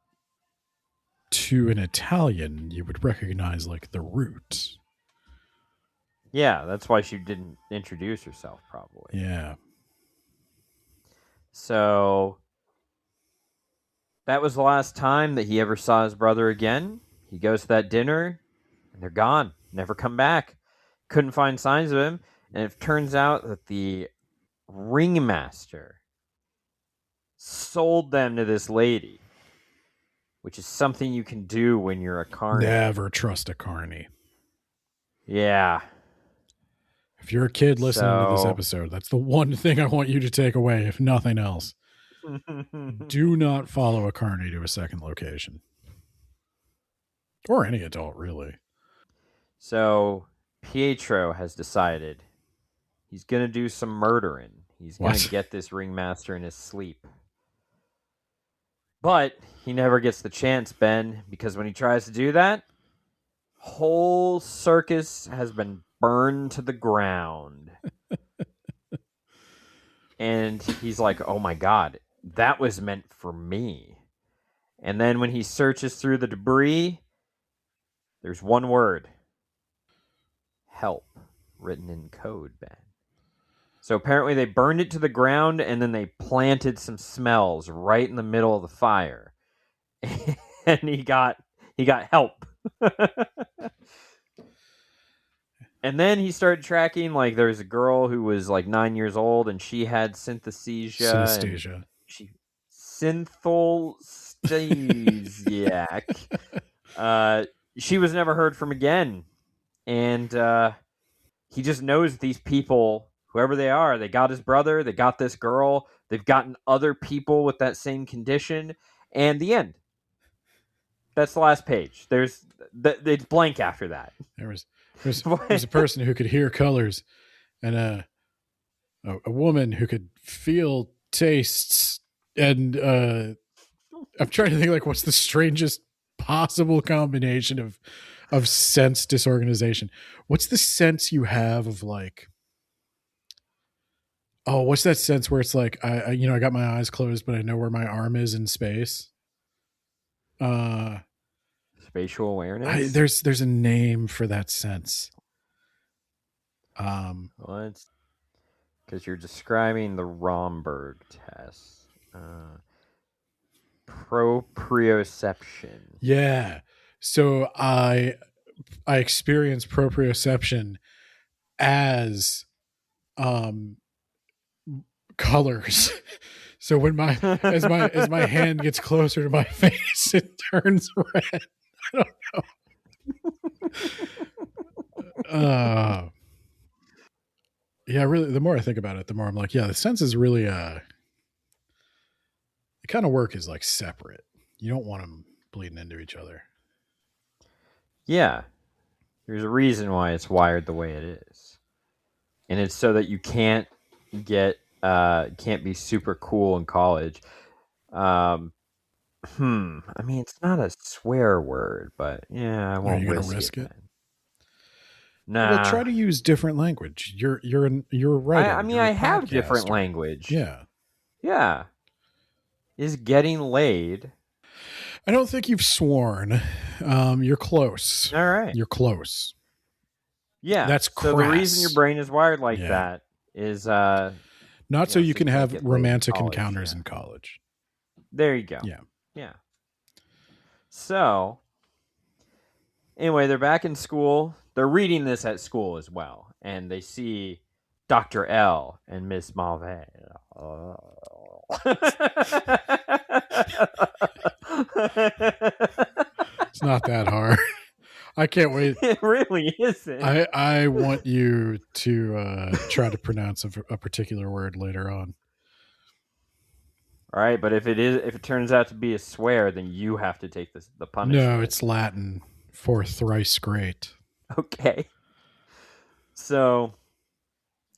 [SPEAKER 1] to an Italian, you would recognize like the root.
[SPEAKER 2] Yeah, that's why she didn't introduce herself, probably.
[SPEAKER 1] Yeah.
[SPEAKER 2] So that was the last time that he ever saw his brother again. He goes to that dinner, and they're gone. Never come back. Couldn't find signs of him. And it turns out that the ringmaster sold them to this lady, which is something you can do when you're a carny.
[SPEAKER 1] Never trust a carny.
[SPEAKER 2] Yeah.
[SPEAKER 1] If you're a kid listening to this episode, that's the one thing I want you to take away, if nothing else. Do not follow a carny to a second location. Or any adult, really.
[SPEAKER 2] So Pietro has decided he's going to do some murdering. He's going to get this ringmaster in his sleep. But he never gets the chance, Ben, because when he tries to do that, whole circus has been burned to the ground. And he's like, oh my God, that was meant for me. And then when he searches through the debris, there's one word. Help, written in code, Ben. So apparently they burned it to the ground, and then they planted some smells right in the middle of the fire. And he got help. And then he started tracking, like, there's a girl who was like 9 years old, and she had synesthesia. Syntholstasiac. She was never heard from again. And he just knows these people whoever they are, they got his brother, they got this girl, they've gotten other people with that same condition, and the end. That's the last page. It's blank after that.
[SPEAKER 1] There was a person who could hear colors, and a woman who could feel tastes, and I'm trying to think, like, what's the strangest possible combination of sense disorganization? What's the sense you have of, like, oh, what's that sense where it's like I got my eyes closed, but I know where my arm is in space?
[SPEAKER 2] Spatial awareness.
[SPEAKER 1] There's a name for that sense.
[SPEAKER 2] Well, it's because you're describing the Romberg test. Proprioception.
[SPEAKER 1] Yeah. So I experience proprioception as colors. So when as my hand gets closer to my face, it turns red. I don't know. Yeah, really, the more I think about it, the more I'm like, yeah, the senses really they kind of work as like separate. You don't want them bleeding into each other.
[SPEAKER 2] Yeah. There's a reason why it's wired the way it is. And it's so that you can't be super cool in college. I mean, it's not a swear word, but yeah, I won't risk it. Nah.
[SPEAKER 1] Well, try to use different language. You're right.
[SPEAKER 2] I mean, I have different language.
[SPEAKER 1] Yeah.
[SPEAKER 2] Yeah. Is getting laid.
[SPEAKER 1] I don't think you've sworn. You're close.
[SPEAKER 2] All right.
[SPEAKER 1] You're close.
[SPEAKER 2] Yeah.
[SPEAKER 1] That's crass.
[SPEAKER 2] So the reason your brain is wired like that is
[SPEAKER 1] not so you can have romantic encounters in college.
[SPEAKER 2] There you go.
[SPEAKER 1] Yeah.
[SPEAKER 2] Yeah. So anyway, they're back in school. They're reading this at school as well, and they see Dr. L and Miss Malvey.
[SPEAKER 1] It's not that hard. I can't wait.
[SPEAKER 2] It really isn't.
[SPEAKER 1] I want you to try to pronounce a particular word later on.
[SPEAKER 2] All right, but if it turns out to be a swear, then you have to take the punishment.
[SPEAKER 1] No, it's Latin for thrice great.
[SPEAKER 2] Okay. So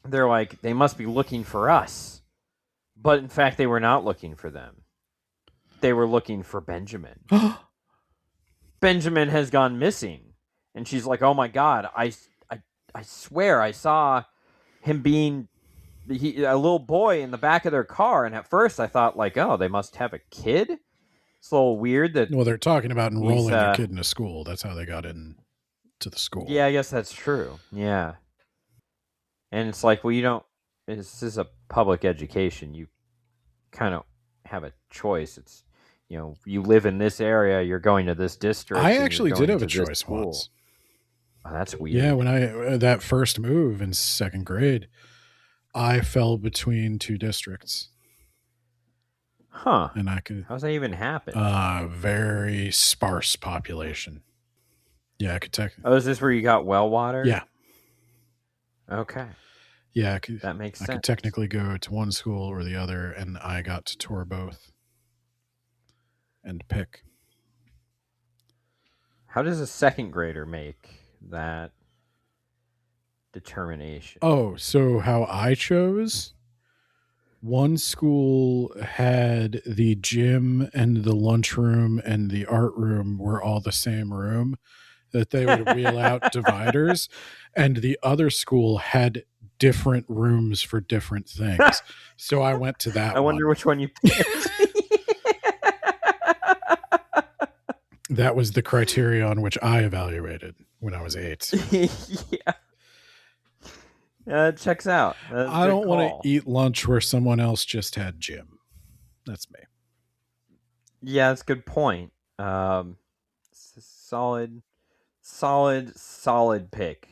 [SPEAKER 2] they're like, they must be looking for us. But in fact, they were not looking for them. They were looking for Benjamin. Benjamin has gone missing. And she's like, oh my God, I swear I saw him being a little boy in the back of their car. And at first I thought, like, oh, they must have a kid. It's a little weird that.
[SPEAKER 1] Well, they're talking about enrolling a kid in a school. That's how they got into the school.
[SPEAKER 2] Yeah, I guess that's true. Yeah. And it's like, well, this is a public education. You kind of have a choice. It's, you live in this area, you're going to this district.
[SPEAKER 1] I actually did have a choice once.
[SPEAKER 2] Oh, that's weird.
[SPEAKER 1] Yeah, when that first move in second grade, I fell between two districts.
[SPEAKER 2] Huh.
[SPEAKER 1] And I could.
[SPEAKER 2] How's that even happen?
[SPEAKER 1] Very sparse population. Yeah, I could
[SPEAKER 2] Oh, is this where you got well water?
[SPEAKER 1] Yeah.
[SPEAKER 2] Okay.
[SPEAKER 1] Yeah,
[SPEAKER 2] that makes sense.
[SPEAKER 1] I could technically go to one school or the other, and I got to tour both and pick.
[SPEAKER 2] How does a second grader make that determination?
[SPEAKER 1] Oh, so how I chose? One school had the gym and the lunchroom and the art room were all the same room, that they would wheel out dividers, and the other school had different rooms for different things. So I went to that.
[SPEAKER 2] I wonder which one you picked.
[SPEAKER 1] That was the criteria on which I evaluated when I was 8.
[SPEAKER 2] Yeah. It checks out.
[SPEAKER 1] I don't want to eat lunch where someone else just had gym. That's me.
[SPEAKER 2] Yeah, that's a good point. Solid pick.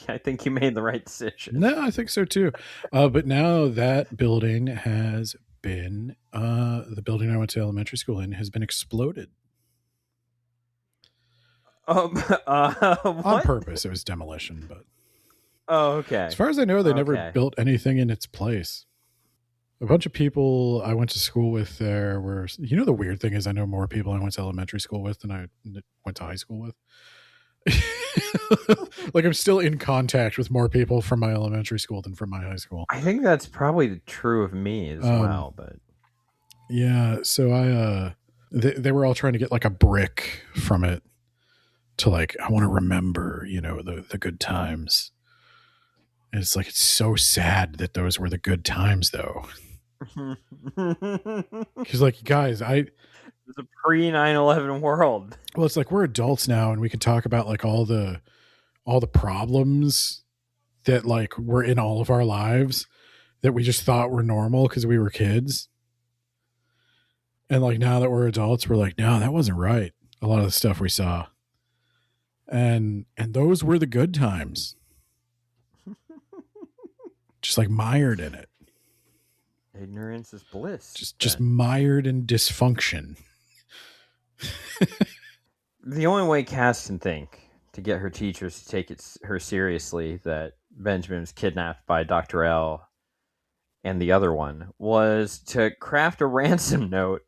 [SPEAKER 2] I think you made the right decision.
[SPEAKER 1] No, I think so too. But now that building has been, the building I went to elementary school in has been exploded.
[SPEAKER 2] On
[SPEAKER 1] purpose. It was demolition, but
[SPEAKER 2] Oh,
[SPEAKER 1] As
[SPEAKER 2] okay.
[SPEAKER 1] far as I know, they never
[SPEAKER 2] Okay.
[SPEAKER 1] built anything in its place. A bunch of people I went to school with there were, the weird thing is I know more people I went to elementary school with than I went to high school with. Like I'm still in contact with more people from my elementary school than from my high school.
[SPEAKER 2] I think that's probably true of me as well, but
[SPEAKER 1] Yeah, so they were all trying to get like a brick from it to like, I want to remember, the good times. And it's like, it's so sad that those were the good times though. Cause like, guys,
[SPEAKER 2] it's a pre 9/11 world.
[SPEAKER 1] well, it's like we're adults now and we can talk about like all the problems that like were in all of our lives that we just thought were normal because we were kids. And like now that we're adults, we're like, no, that wasn't right. A lot of the stuff we saw. And those were the good times. Just like mired in it.
[SPEAKER 2] Ignorance is bliss.
[SPEAKER 1] Just mired in dysfunction.
[SPEAKER 2] The only way Cass can think to get her teachers to take her seriously that Benjamin was kidnapped by Dr. L and the other one was to craft a ransom note.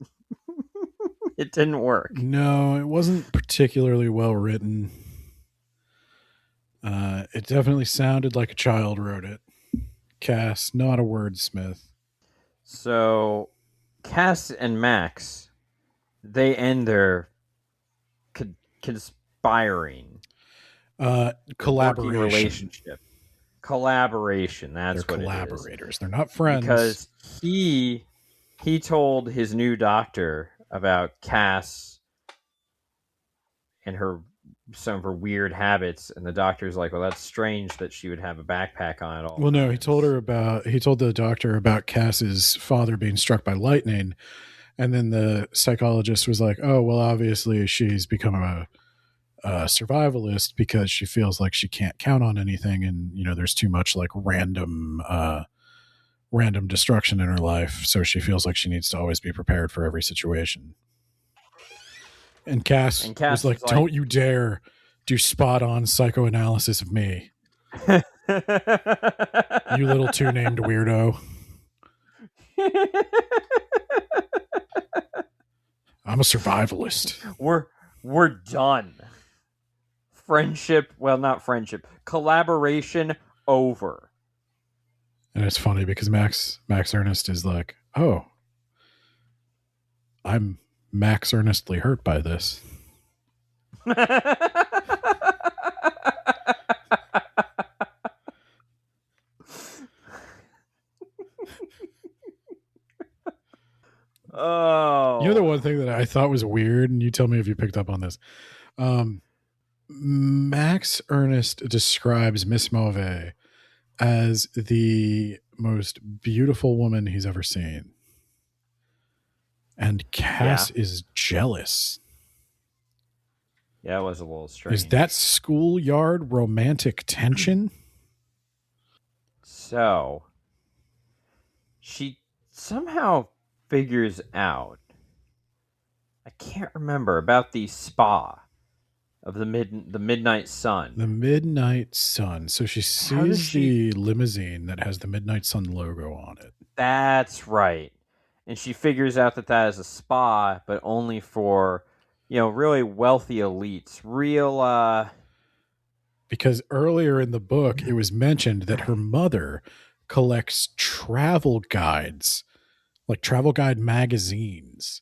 [SPEAKER 2] It didn't work.
[SPEAKER 1] No, it wasn't particularly well written. It definitely sounded like a child wrote it. Cass, not a wordsmith.
[SPEAKER 2] So Cass and Max, they end their conspiring,
[SPEAKER 1] collaboration
[SPEAKER 2] relationship. Collaboration. That's
[SPEAKER 1] They're
[SPEAKER 2] what
[SPEAKER 1] collaborators.
[SPEAKER 2] It is.
[SPEAKER 1] They're not friends.
[SPEAKER 2] Because he told his new doctor about Cass and some of her weird habits, and the doctor's like, well, that's strange that she would have a backpack on at all.
[SPEAKER 1] Well, no, he told the doctor about Cass's father being struck by lightning, and then the psychologist was like, oh, well, obviously she's become a survivalist because she feels like she can't count on anything, and there's too much like random destruction in her life, so she feels like she needs to always be prepared for every situation. And Cass was like, don't you dare do spot-on psychoanalysis of me. You little two-named weirdo. I'm a survivalist.
[SPEAKER 2] We're done. Friendship, well, not friendship. Collaboration over.
[SPEAKER 1] And it's funny because Max Ernest is like, oh, I'm Max earnestly hurt by this.
[SPEAKER 2] Oh.
[SPEAKER 1] The one thing that I thought was weird, and you tell me if you picked up on this. Max Ernest describes Miss Mauvais as the most beautiful woman he's ever seen. And Cass is jealous.
[SPEAKER 2] Yeah, it was a little strange.
[SPEAKER 1] Is that schoolyard romantic tension?
[SPEAKER 2] So, she somehow figures out, I can't remember, about the spa of the Midnight Sun.
[SPEAKER 1] The Midnight Sun. So she sees the limousine that has the Midnight Sun logo on it.
[SPEAKER 2] That's right. And she figures out that is a spa, but only for, really wealthy elites.
[SPEAKER 1] Because earlier in the book, it was mentioned that her mother collects travel guides, like travel guide magazines,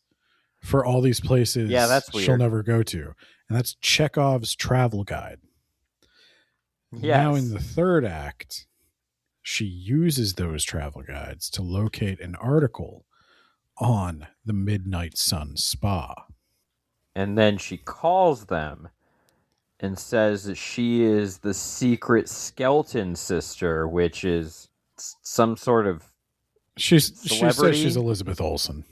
[SPEAKER 1] for all these places
[SPEAKER 2] that's weird.
[SPEAKER 1] She'll never go to. And that's Chekhov's travel guide. Yes. Now in the third act, she uses those travel guides to locate an article on the Midnight Sun Spa.
[SPEAKER 2] And then she calls them and says that she is the secret skeleton sister, which is some sort of
[SPEAKER 1] She says she's Elizabeth Olsen.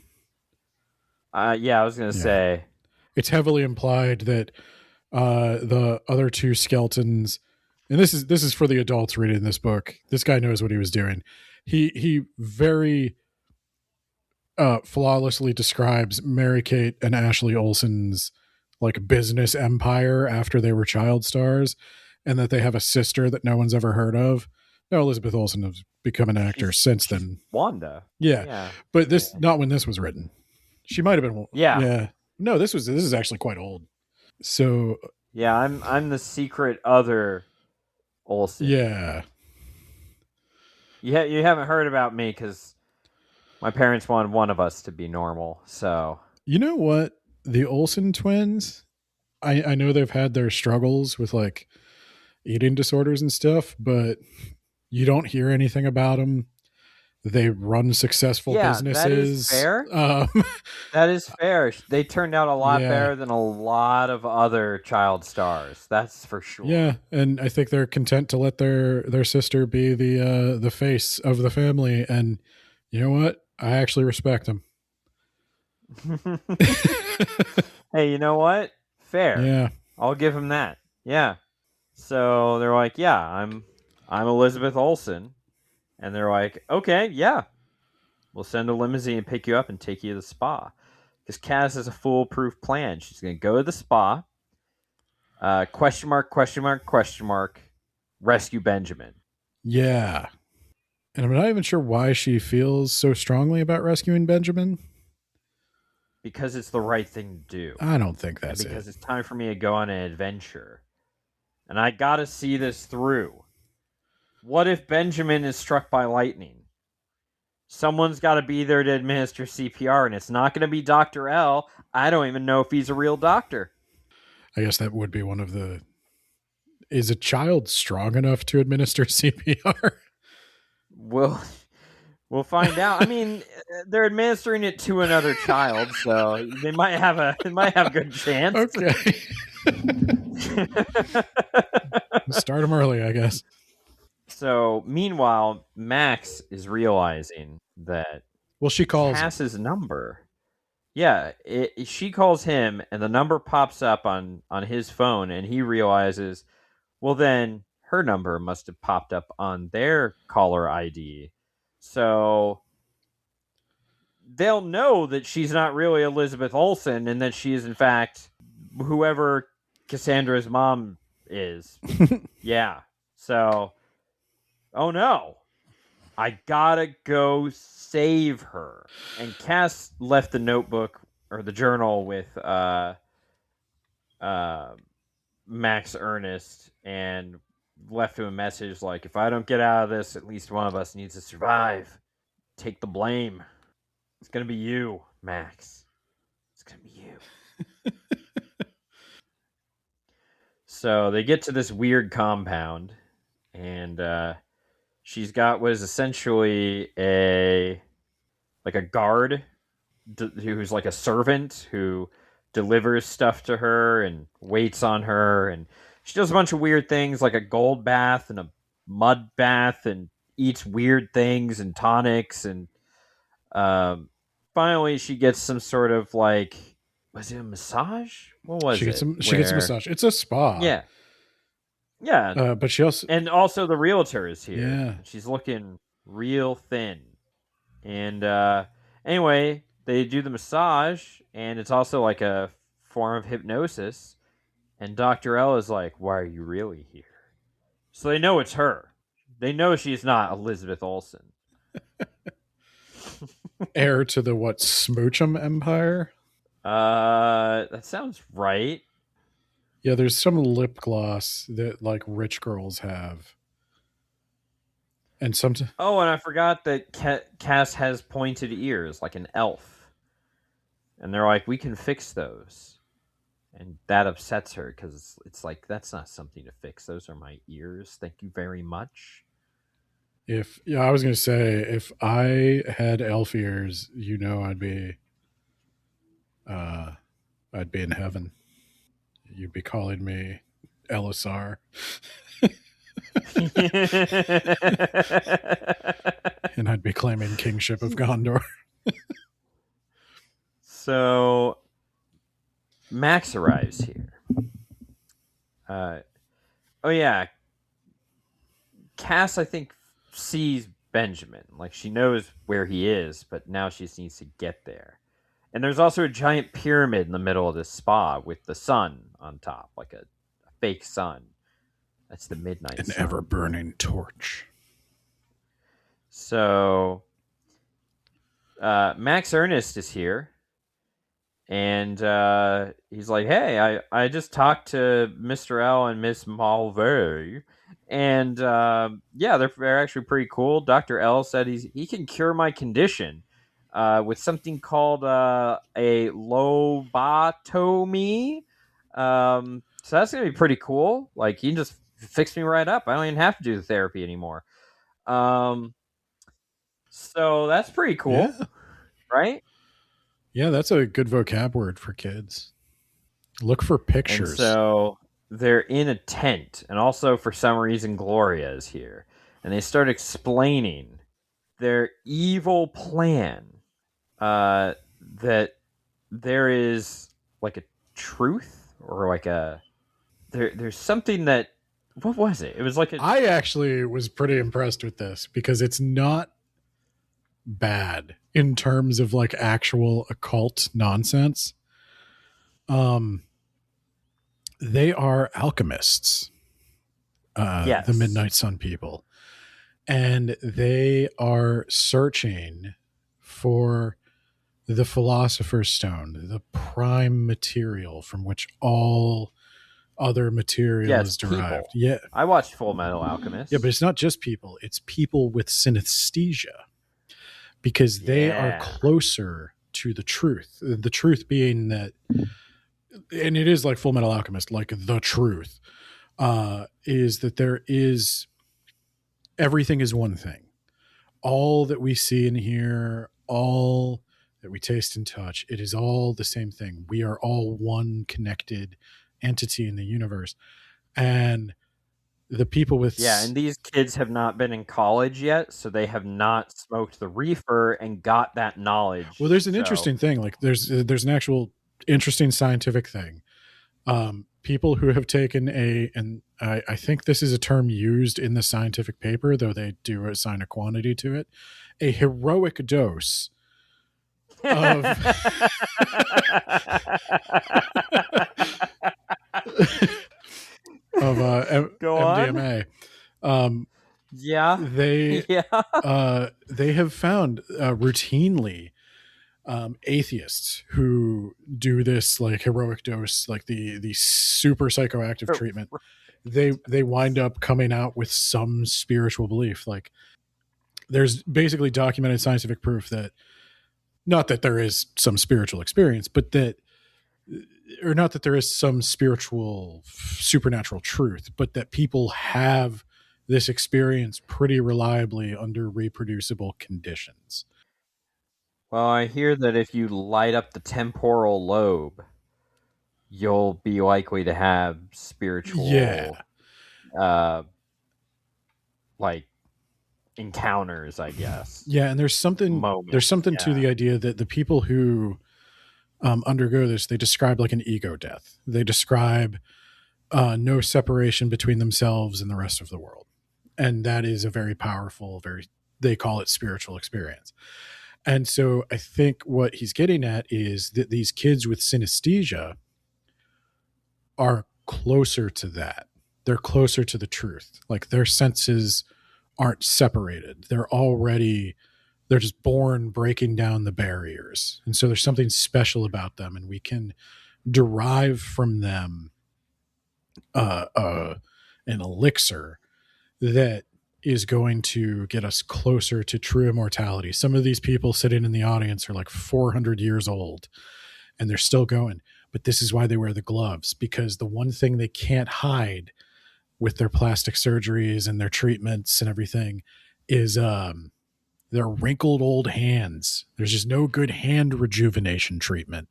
[SPEAKER 2] I was going to say.
[SPEAKER 1] It's heavily implied that the other two skeletons, and this is for the adults reading this book. This guy knows what he was doing. He very flawlessly describes Mary-Kate and Ashley Olsen's like business empire after they were child stars, and that they have a sister that no one's ever heard of. No, Elizabeth Olsen has become an actor since
[SPEAKER 2] she's
[SPEAKER 1] then.
[SPEAKER 2] Wanda.
[SPEAKER 1] Yeah,
[SPEAKER 2] Yeah.
[SPEAKER 1] but this not when this was written. She might have been.
[SPEAKER 2] Yeah.
[SPEAKER 1] Yeah, no, this is actually quite old. So
[SPEAKER 2] Yeah, I'm the secret other Olsen.
[SPEAKER 1] yeah,
[SPEAKER 2] You haven't heard about me because my parents wanted one of us to be normal. So
[SPEAKER 1] you know what? The Olsen twins. I know they've had their struggles with like eating disorders and stuff, but you don't hear anything about them. They run successful
[SPEAKER 2] yeah, that is
[SPEAKER 1] businesses.
[SPEAKER 2] fair. That is fair. They turned out a lot
[SPEAKER 1] Yeah.
[SPEAKER 2] better than a lot of other child stars. That's for sure.
[SPEAKER 1] Yeah, and I think they're content to let their sister be the face of the family. And you know what? I actually respect them.
[SPEAKER 2] Hey, you know what? Fair.
[SPEAKER 1] Yeah,
[SPEAKER 2] I'll give him that. Yeah. So they're like, "Yeah, I'm Elizabeth Olsen." And they're like, "Okay, yeah. We'll send a limousine and pick you up and take you to the spa." Because Cass has a foolproof plan. She's going to go to the spa. Question mark, question mark, question mark. Rescue Benjamin.
[SPEAKER 1] yeah. And I'm not even sure why she feels so strongly about rescuing Benjamin.
[SPEAKER 2] Because it's the right thing to do.
[SPEAKER 1] I don't think
[SPEAKER 2] And
[SPEAKER 1] that's
[SPEAKER 2] because
[SPEAKER 1] it.
[SPEAKER 2] it's time for me to go on an adventure. And I got to see this through. What if Benjamin is struck by lightning? Someone's got to be there to administer CPR, and it's not going to be Dr. L. I don't even know if he's a real doctor.
[SPEAKER 1] I guess that would be one of the. Is a child strong enough to administer CPR?
[SPEAKER 2] We'll find out. I mean, they're administering it to another child, so they might have a good chance.
[SPEAKER 1] Okay. Start them early, I guess.
[SPEAKER 2] So, meanwhile, Max is realizing that
[SPEAKER 1] Well, she calls
[SPEAKER 2] Cass's number. Yeah, she calls him, and the number pops up on his phone, and he realizes, well, then her number must have popped up on their caller ID. So they'll know that she's not really Elizabeth Olsen, and that she is, in fact, whoever Cassandra's mom is. Yeah. So, oh no. I gotta go save her. And Cass left the notebook or the journal with Max Ernest and left him a message like, if I don't get out of this, at least one of us needs to survive. Take the blame. It's gonna be you, Max. It's gonna be you. So they get to this weird compound, and she's got what is essentially a guard who's like a servant who delivers stuff to her and waits on her, and she does a bunch of weird things like a gold bath and a mud bath and eats weird things and tonics, and finally she gets some sort of like, was it a massage? What was it?
[SPEAKER 1] She gets a massage. It's a spa.
[SPEAKER 2] Yeah.
[SPEAKER 1] But she also
[SPEAKER 2] The realtor is here.
[SPEAKER 1] Yeah.
[SPEAKER 2] She's looking real thin. And anyway, they do the massage, and it's also like a form of hypnosis. And Dr. L is like, why are you really here? So they know it's her. They know she's not Elizabeth Olsen.
[SPEAKER 1] heir to the Smoochum Empire.
[SPEAKER 2] That sounds right.
[SPEAKER 1] Yeah, there's some lip gloss that like rich girls have. And
[SPEAKER 2] Oh, and I forgot that Cass has pointed ears like an elf. And they're like, we can fix those. And that upsets her because it's like, that's not something to fix. Those are my ears. Thank you very much.
[SPEAKER 1] I was going to say, if I had elf ears, I'd be in heaven. You'd be calling me Elisar. And I'd be claiming kingship of Gondor.
[SPEAKER 2] So Max arrives here. Oh yeah, Cass, I think, sees Benjamin. Like, she knows where he is, but now she just needs to get there. And there's also a giant pyramid in the middle of this spa with the sun on top, like a fake sun. That's the midnight
[SPEAKER 1] An
[SPEAKER 2] sun.
[SPEAKER 1] ever-burning torch.
[SPEAKER 2] So Max Ernest is here, and he's like, "Hey, I just talked to Mr. L and Miss Malvey, and yeah, they're actually pretty cool. Dr. L said he can cure my condition with something called a lobotomy. So that's gonna be pretty cool. Like he can just fix me right up. I don't even have to do the therapy anymore. So that's pretty cool,
[SPEAKER 1] Yeah.
[SPEAKER 2] right?
[SPEAKER 1] Yeah, that's a good vocab word for kids. Look for
[SPEAKER 2] And
[SPEAKER 1] pictures.
[SPEAKER 2] so they're in a tent, and also for some reason Gloria is here, and they start explaining their evil plan. That there is like a truth, or like there's something that, what was it? It was like
[SPEAKER 1] I actually was pretty impressed with this because it's not bad in terms of like actual occult nonsense. They are alchemists,
[SPEAKER 2] yes,
[SPEAKER 1] the Midnight Sun people, and they are searching for the Philosopher's Stone, the prime material from which all other material is derived.
[SPEAKER 2] people.
[SPEAKER 1] Yeah.
[SPEAKER 2] I watched Full Metal Alchemist.
[SPEAKER 1] Yeah, but it's not just people, it's people with synesthesia because they are closer to the truth. The truth being that, and it is like Full Metal Alchemist, like the truth, is that there is, everything is one thing. All that we see and hear, all that we taste and touch, it is all the same thing. We are all one connected entity in the universe. And the people with
[SPEAKER 2] and these kids have not been in college yet, so they have not smoked the reefer and got that knowledge.
[SPEAKER 1] Well, there's an interesting thing. Like there's an actual interesting scientific thing. People who have taken and I think this is a term used in the scientific paper, though they do assign a quantity to it, a heroic dose of
[SPEAKER 2] Go
[SPEAKER 1] MDMA. They have found routinely atheists who do this like heroic dose, like the super psychoactive treatment. They wind up coming out with some spiritual belief. Like there's basically documented scientific proof that, not that there is some spiritual experience, but that, or not that there is some spiritual supernatural truth, but that people have this experience pretty reliably under reproducible conditions.
[SPEAKER 2] Well, I hear that if you light up the temporal lobe, you'll be likely to have spiritual, like encounters, I guess.
[SPEAKER 1] Yeah, and there's something to the idea that the people who undergo this, they describe like an ego death. They describe no separation between themselves and the rest of the world, and that is a very powerful, they call it spiritual experience. And so I think what he's getting at is that these kids with synesthesia are closer to that. They're closer to the truth. Like their senses aren't separated. They're just born breaking down the barriers. And so there's something special about them, and we can derive from them an elixir that is going to get us closer to true immortality. Some of these people sitting in the audience are like 400 years old and they're still going. But this is why they wear the gloves, because the one thing they can't hide with their plastic surgeries and their treatments and everything is their wrinkled old hands. There's just no good hand rejuvenation treatment.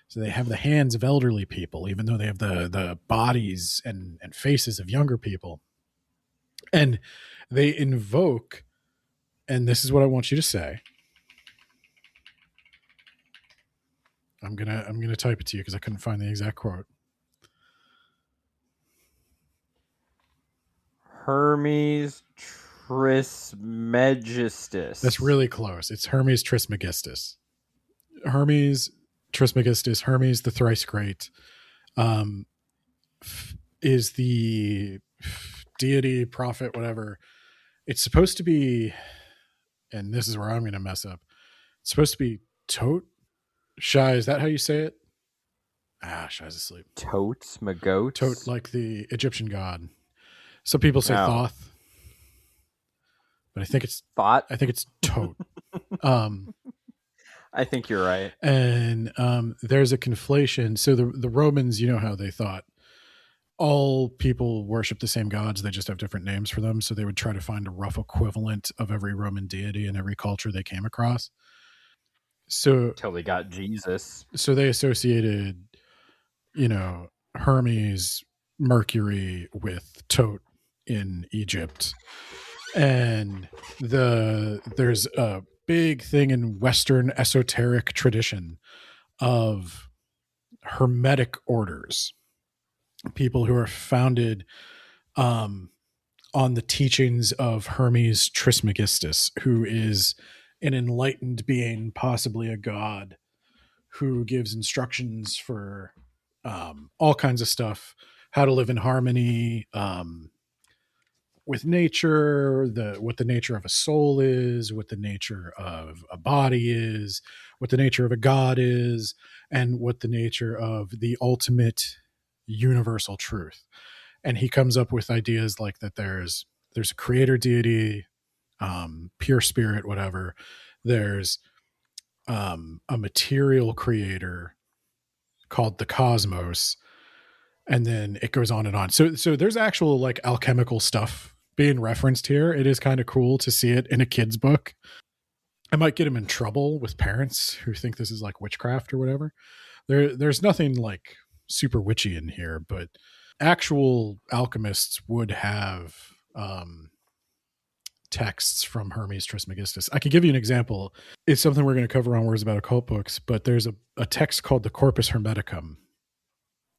[SPEAKER 1] So they have the hands of elderly people, even though they have the bodies and faces of younger people. And they invoke, and this is what I want you to say. I'm gonna type it to you because I couldn't find the exact quote.
[SPEAKER 2] Hermes Trismegistus.
[SPEAKER 1] That's really close. It's Hermes Trismegistus. Hermes Trismegistus. Hermes the thrice great. is the deity, prophet, whatever. It's supposed to be, and this is where I'm going to mess up. It's supposed to be Tote. Shy, is that how you say it? Shy's asleep.
[SPEAKER 2] Totes,
[SPEAKER 1] Tote,
[SPEAKER 2] magoats.
[SPEAKER 1] like the Egyptian god. Some people say
[SPEAKER 2] Oh,
[SPEAKER 1] Thoth, but I think it's
[SPEAKER 2] thought.
[SPEAKER 1] Tote. um,
[SPEAKER 2] I think you're right.
[SPEAKER 1] and there's a conflation. So the Romans, you know how they thought all people worship the same gods, they just have different names for them. So they would try to find a rough equivalent of every Roman deity in every culture they came across. So
[SPEAKER 2] Till they got Jesus.
[SPEAKER 1] so they associated, Hermes, Mercury with Tote in Egypt. And there's a big thing in Western esoteric tradition of hermetic orders, people who are founded on the teachings of Hermes Trismegistus, who is an enlightened being, possibly a god, who gives instructions for all kinds of stuff, how to live in harmony with nature, what the nature of a soul is, what the nature of a body is, what the nature of a god is, and what the nature of the ultimate universal truth. And he comes up with ideas like that there's a creator deity, pure spirit, whatever. There's a material creator called the cosmos, and then it goes on and on. So there's actual like alchemical stuff being referenced here. It is kind of cool to see it in a kid's book. I might get him in trouble with parents who think this is like witchcraft or whatever. There's nothing like super witchy in here, but actual alchemists would have texts from Hermes Trismegistus. I could give you an example. It's something we're going to cover on Words About Occult Books, but there's a text called the Corpus Hermeticum,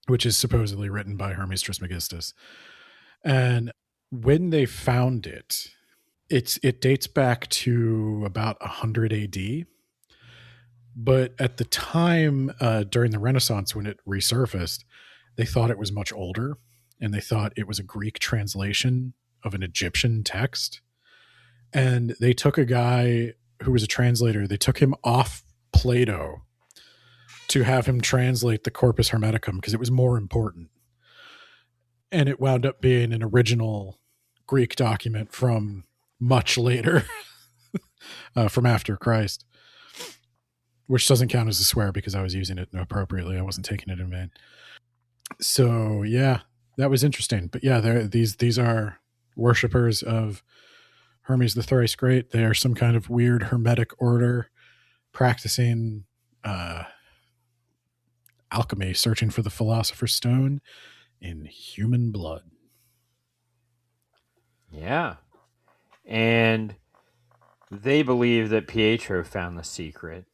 [SPEAKER 1] which is supposedly written by Hermes Trismegistus. And when they found it, it dates back to about 100 AD. But at the time, during the Renaissance, when it resurfaced, they thought it was much older, and they thought it was a Greek translation of an Egyptian text. And they took a guy who was a translator, they took him off Plato to have him translate the Corpus Hermeticum because it was more important. And it wound up being an original Greek document from much later, from after Christ, which doesn't count as a swear because I was using it inappropriately. I wasn't taking it in vain. So yeah, that was interesting. But yeah, these are worshippers of Hermes the Thrice Great. They are some kind of weird hermetic order practicing alchemy, searching for the philosopher's stone in human blood.
[SPEAKER 2] Yeah. And they believe that Pietro found the secret.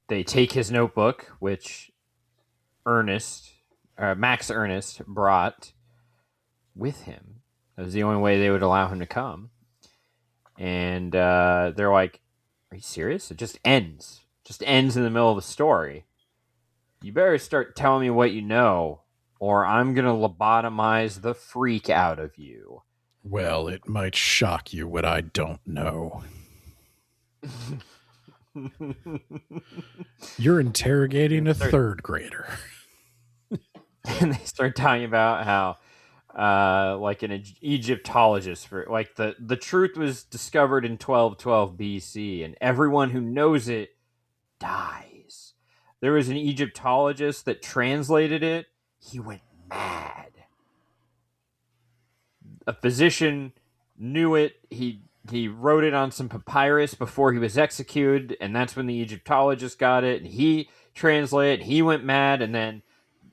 [SPEAKER 2] They take his notebook, which Max Ernest brought with him. That was the only way they would allow him to come. And they're like, "Are you serious? It just ends. Just ends in the middle of the story. You better start telling me what you know, or I'm going to lobotomize the freak out of you."
[SPEAKER 1] Well, it might shock you what I don't know. You're interrogating a third grader.
[SPEAKER 2] And they start talking about how like an Egyptologist for like the truth was discovered in 1212 BC, and everyone who knows it dies. There was an Egyptologist that translated it. He went mad. A physician knew it. He wrote it on some papyrus before he was executed, and that's when the Egyptologist got it. And he translated it. He went mad, and then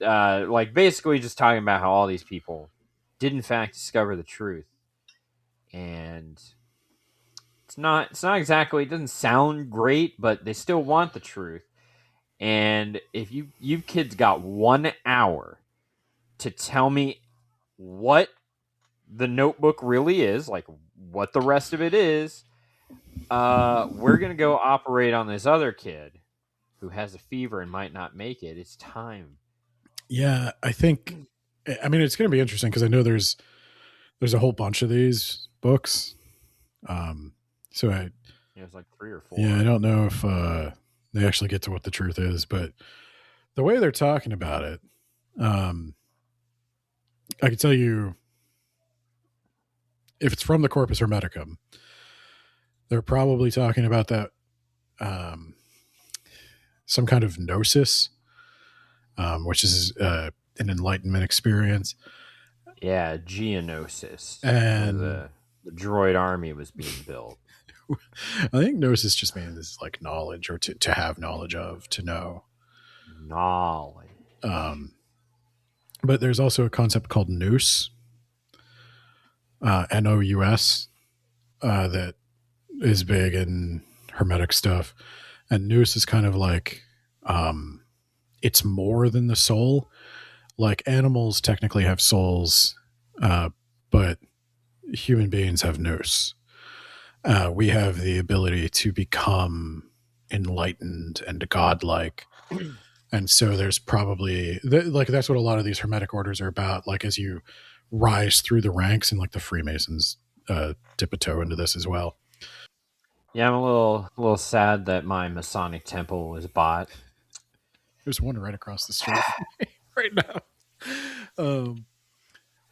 [SPEAKER 2] like basically just talking about how all these people did in fact discover the truth. And it's not exactly, it doesn't sound great, but they still want the truth. And if you kids got 1 hour to tell me what the notebook really is, like what the rest of it is, we're gonna go operate on this other kid who has a fever and might not make it. It's time.
[SPEAKER 1] Yeah, I think I mean, it's going to be interesting because I know there's a whole bunch of these books. So
[SPEAKER 2] It's like 3 or 4.
[SPEAKER 1] I don't know if they actually get to what the truth is, but the way they're talking about it, I can tell you if it's from the Corpus Hermeticum, they're probably talking about that some kind of gnosis, which is an enlightenment experience.
[SPEAKER 2] Yeah, Geonosis,
[SPEAKER 1] And
[SPEAKER 2] where the droid army was being built.
[SPEAKER 1] I think gnosis just means like knowledge, or to have knowledge of, to know.
[SPEAKER 2] Knowledge.
[SPEAKER 1] But there's also a concept called nous, Nous, that is big in Hermetic stuff. And nous is kind of like it's more than the soul. Like animals technically have souls, but human beings have nous. We have the ability to become enlightened and godlike. And so there's probably like that's what a lot of these Hermetic orders are about. Like as you rise through the ranks, and like the Freemasons dip a toe into this as well.
[SPEAKER 2] Yeah, I'm a little sad that my Masonic temple was bought.
[SPEAKER 1] There's one right across the street right now.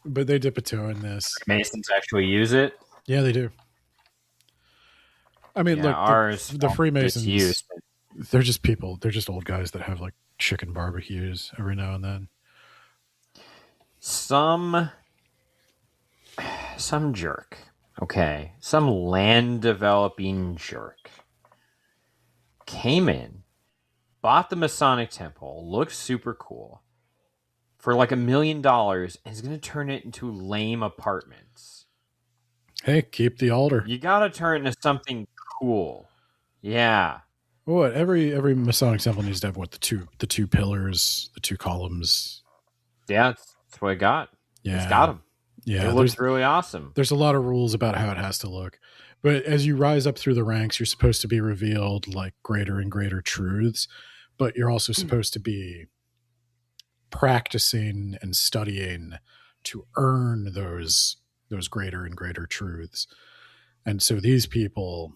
[SPEAKER 1] But they dip a toe in this.
[SPEAKER 2] Masons actually use it.
[SPEAKER 1] Yeah, they do. I mean, look,
[SPEAKER 2] ours
[SPEAKER 1] the Freemasons,
[SPEAKER 2] use.
[SPEAKER 1] They're just people. They're just old guys that have like chicken barbecues every now and then.
[SPEAKER 2] Some jerk. Okay. Some land developing jerk came in, bought the Masonic temple, looked super cool, for like $1 million, and is going to turn it into lame apartments.
[SPEAKER 1] Hey, keep the altar.
[SPEAKER 2] You got to turn it into something cool. Yeah.
[SPEAKER 1] What every Masonic temple needs to have what the two pillars, the 2 columns.
[SPEAKER 2] Yeah, that's what I got.
[SPEAKER 1] Yeah,
[SPEAKER 2] it's got them.
[SPEAKER 1] Yeah,
[SPEAKER 2] it looks really awesome.
[SPEAKER 1] There's a lot of rules about how it has to look, but as you rise up through the ranks, you're supposed to be revealed like greater and greater truths, but you're also supposed to be practicing and studying to earn those greater and greater truths. And so these people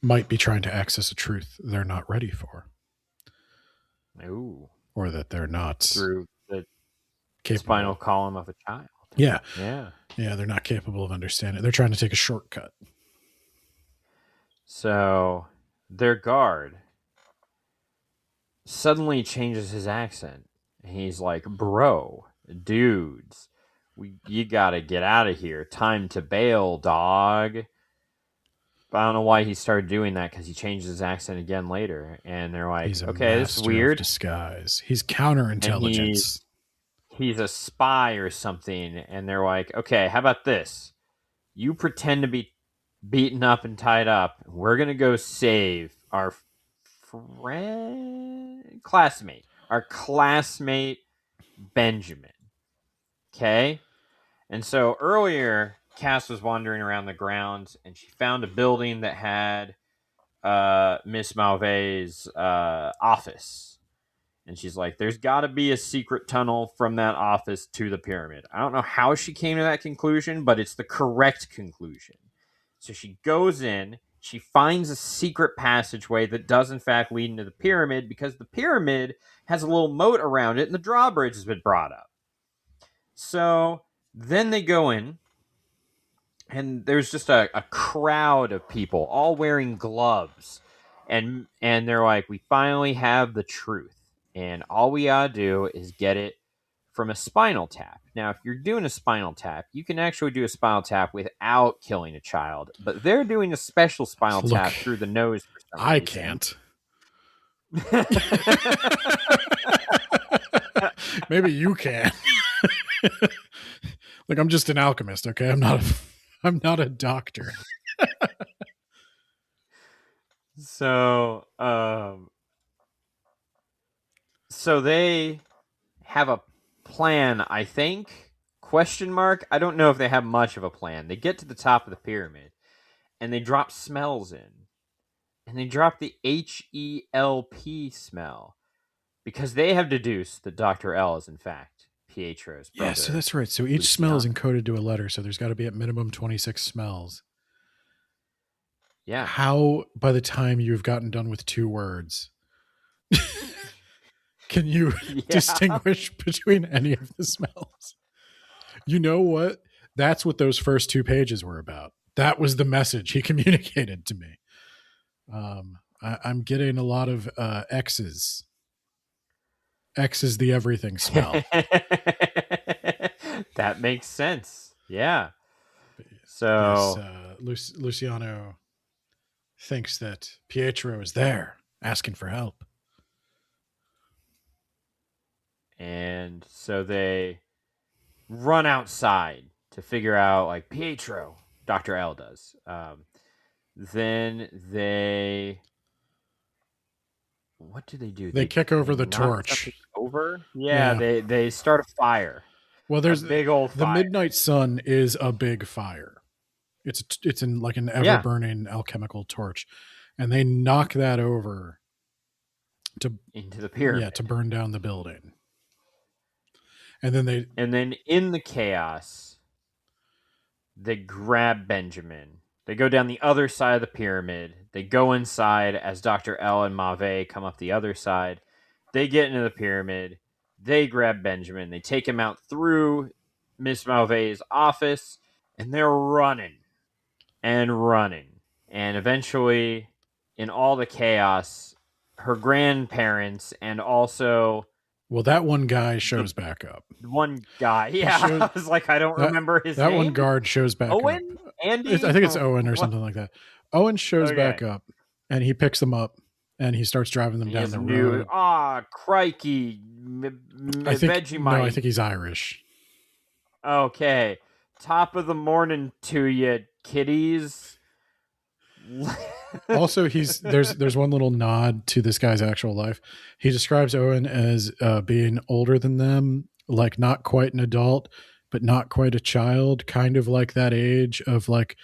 [SPEAKER 1] might be trying to access a truth they're not ready for.
[SPEAKER 2] Ooh.
[SPEAKER 1] Or that they're not
[SPEAKER 2] through the
[SPEAKER 1] capable.
[SPEAKER 2] Spinal column of a child.
[SPEAKER 1] Yeah.
[SPEAKER 2] Yeah.
[SPEAKER 1] Yeah, they're not capable of understanding. They're trying to take a shortcut.
[SPEAKER 2] So their guard suddenly changes his accent. He's like, bro, dudes, you gotta get out of here. Time to bail, dog. But I don't know why he started doing that, because he changed his accent again later. And they're like,
[SPEAKER 1] He's a
[SPEAKER 2] okay, this is weird.
[SPEAKER 1] Disguise. He's counterintelligence.
[SPEAKER 2] He's a spy or something. And they're like, okay, how about this? You pretend to be beaten up and tied up. We're going to go save our classmate Benjamin. Okay? And so earlier, Cass was wandering around the grounds, and she found a building that had Miss Malve's office. And she's like, there's got to be a secret tunnel from that office to the pyramid. I don't know how she came to that conclusion, but it's the correct conclusion. So she goes in, she finds a secret passageway that does in fact lead into the pyramid, because the pyramid has a little moat around it and the drawbridge has been brought up. So then they go in, and there's just a crowd of people all wearing gloves. And they're like, we finally have the truth. And all we gotta do is get it from a spinal tap. Now, if you're doing a spinal tap, you can actually do a spinal tap without killing a child. But they're doing a special spinal tap through the nose for some reason.
[SPEAKER 1] I can't. Maybe you can. Like, I'm just an alchemist, okay? I'm not a doctor.
[SPEAKER 2] So they have a plan, I think. Question mark. I don't know if they have much of a plan. They get to the top of the pyramid, and they drop smells in. And they drop the HELP smell, because they have deduced that Dr. L is in fact Pietro's brother.
[SPEAKER 1] Yeah, so that's right. So each smell is encoded to a letter, so there's got to be at minimum 26 smells.
[SPEAKER 2] Yeah.
[SPEAKER 1] How, by the time you've gotten done with 2 words, can you distinguish between any of the smells? You know what? That's what those first 2 pages were about. That was the message he communicated to me. I'm getting a lot of X's. X is the everything smell.
[SPEAKER 2] That makes sense. Yeah. So
[SPEAKER 1] yes, Luciano thinks that Pietro is there asking for help.
[SPEAKER 2] And so they run outside to figure out, like, Pietro, Dr. L does. Then they... What do they do?
[SPEAKER 1] They kick over the torch.
[SPEAKER 2] Over? Yeah, they start a fire.
[SPEAKER 1] Well, there's
[SPEAKER 2] a big old fire.
[SPEAKER 1] The midnight sun is a big fire. It's in like an ever burning alchemical torch, and they knock that over
[SPEAKER 2] into the pyramid.
[SPEAKER 1] Yeah, to burn down the building. And then
[SPEAKER 2] in the chaos, they grab Benjamin. They go down the other side of the pyramid. They go inside as Dr. L and Mauvais come up the other side. They get into the pyramid. They grab Benjamin. They take him out through Miss Mauvais' office, and they're running and running. And eventually, in all the chaos, her grandparents and also...
[SPEAKER 1] Well, that one guy shows back up.
[SPEAKER 2] One guy, yeah. I was like, I don't remember his name.
[SPEAKER 1] That one guard shows back up.
[SPEAKER 2] Owen? Andy?
[SPEAKER 1] I think it's Owen or something like that. Owen shows back up, and he picks them up, and he starts driving them down the road.
[SPEAKER 2] Crikey.
[SPEAKER 1] I think he's Irish.
[SPEAKER 2] Okay. Top of the morning to you, kiddies.
[SPEAKER 1] Also, there's one little nod to this guy's actual life. He describes Owen as being older than them, like not quite an adult, but not quite a child, kind of like that age of like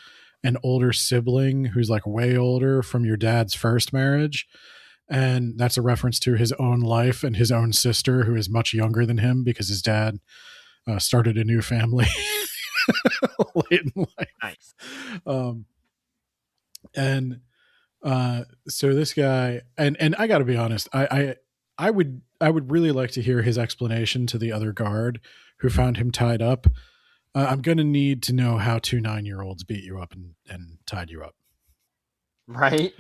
[SPEAKER 1] an older sibling who's like way older from your dad's first marriage. And that's a reference to his own life and his own sister, who is much younger than him because his dad started a new family late in life.
[SPEAKER 2] Nice.
[SPEAKER 1] So this guy, and I got to be honest, I would really like to hear his explanation to the other guard who found him tied up. I'm going to need to know how 2 9-year-olds beat you up and tied you up.
[SPEAKER 2] Right.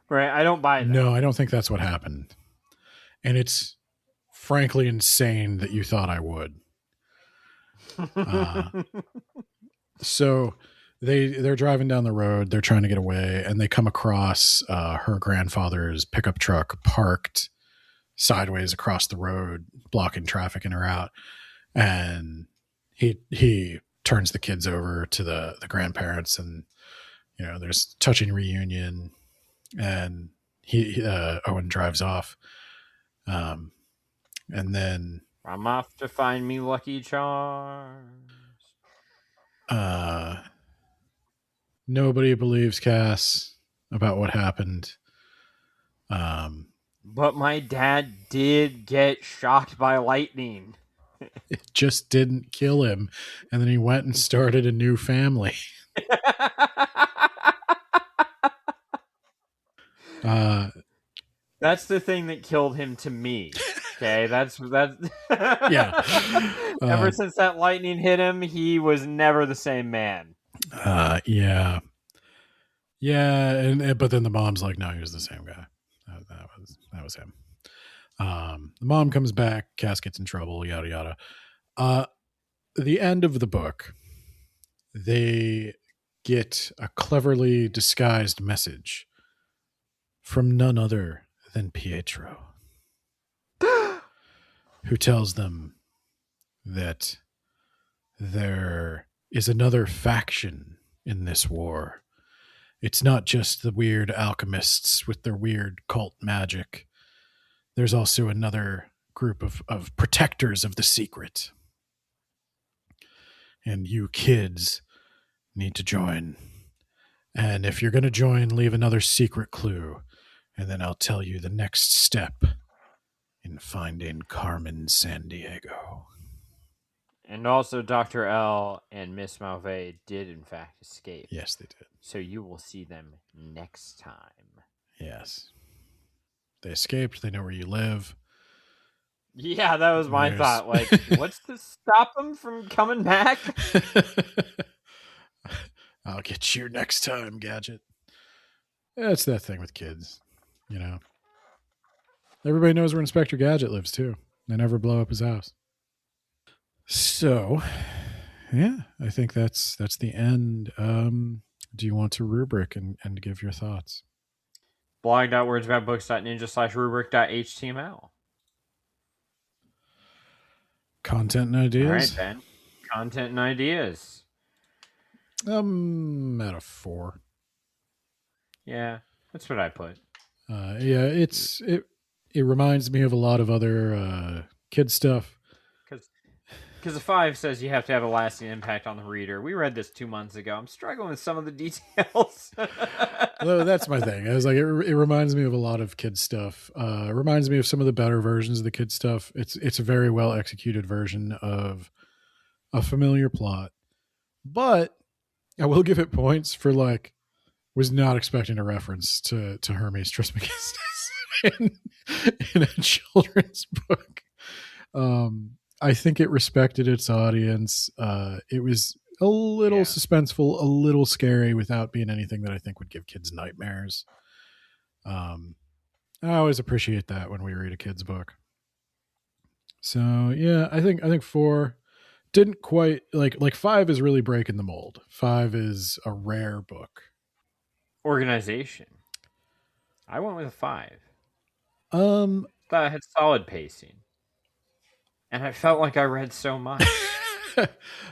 [SPEAKER 2] I don't buy that.
[SPEAKER 1] No, I don't think that's what happened. And it's frankly insane that you thought I would. So they're driving down the road. They're trying to get away, and they come across her grandfather's pickup truck parked sideways across the road, blocking traffic in her out. And he turns the kids over to the grandparents, and there's touching reunion. And Owen drives off, and then
[SPEAKER 2] I'm off to find me Lucky Charms.
[SPEAKER 1] Nobody believes Cass about what happened.
[SPEAKER 2] But my dad did get shocked by lightning.
[SPEAKER 1] It just didn't kill him, and then he went and started a new family.
[SPEAKER 2] That's the thing that killed him to me. Okay, that's
[SPEAKER 1] yeah.
[SPEAKER 2] Ever since that lightning hit him, he was never the same man.
[SPEAKER 1] Yeah, but then the mom's like, no, he was the same guy. That was him. The mom comes back, Cass gets in trouble, yada yada. The end of the book, they get a cleverly disguised message from none other than Pietro, who tells them that there is another faction in this war. It's not just the weird alchemists with their weird cult magic. There's also another group of protectors of the secret. And you kids need to join. And if you're going to join, leave another secret clue. And then I'll tell you the next step in Finding Carmen Sandiego.
[SPEAKER 2] And also, Dr. L and Miss Malvey did, in fact, escape.
[SPEAKER 1] Yes, they did.
[SPEAKER 2] So you will see them next time.
[SPEAKER 1] Yes. They escaped. They know where you live.
[SPEAKER 2] Yeah, that was my thought. Like, what's to stop them from coming back?
[SPEAKER 1] I'll get you next time, Gadget. Yeah, it's that thing with kids, you know. Everybody knows where Inspector Gadget lives, too. They never blow up his house. So, yeah, I think that's the end. Do you want to rubric and give your thoughts?
[SPEAKER 2] blog.wordsaboutbooks.ninja/rubric.html.
[SPEAKER 1] Content and ideas.
[SPEAKER 2] All right, Ben. Content and ideas.
[SPEAKER 1] At a 4.
[SPEAKER 2] Yeah, that's what I put.
[SPEAKER 1] Yeah, it reminds me of a lot of other kid stuff.
[SPEAKER 2] Because a 5 says you have to have a lasting impact on the reader. We read this 2 months ago. I'm struggling with some of the details.
[SPEAKER 1] Well, that's my thing. I was like, it reminds me of a lot of kid stuff. It reminds me of some of the better versions of the kid stuff. It's a very well executed version of a familiar plot, but I will give it points for like was not expecting a reference to Hermes Trismegistus in a children's book. I think it respected its audience. It was a little suspenseful, a little scary without being anything that I think would give kids nightmares. I always appreciate that when we read a kid's book. So yeah, I think 4 didn't quite like 5 is really breaking the mold. 5 is a rare book.
[SPEAKER 2] Organization. I went with a 5.
[SPEAKER 1] Thought
[SPEAKER 2] I had solid pacing. And I felt like I read so much.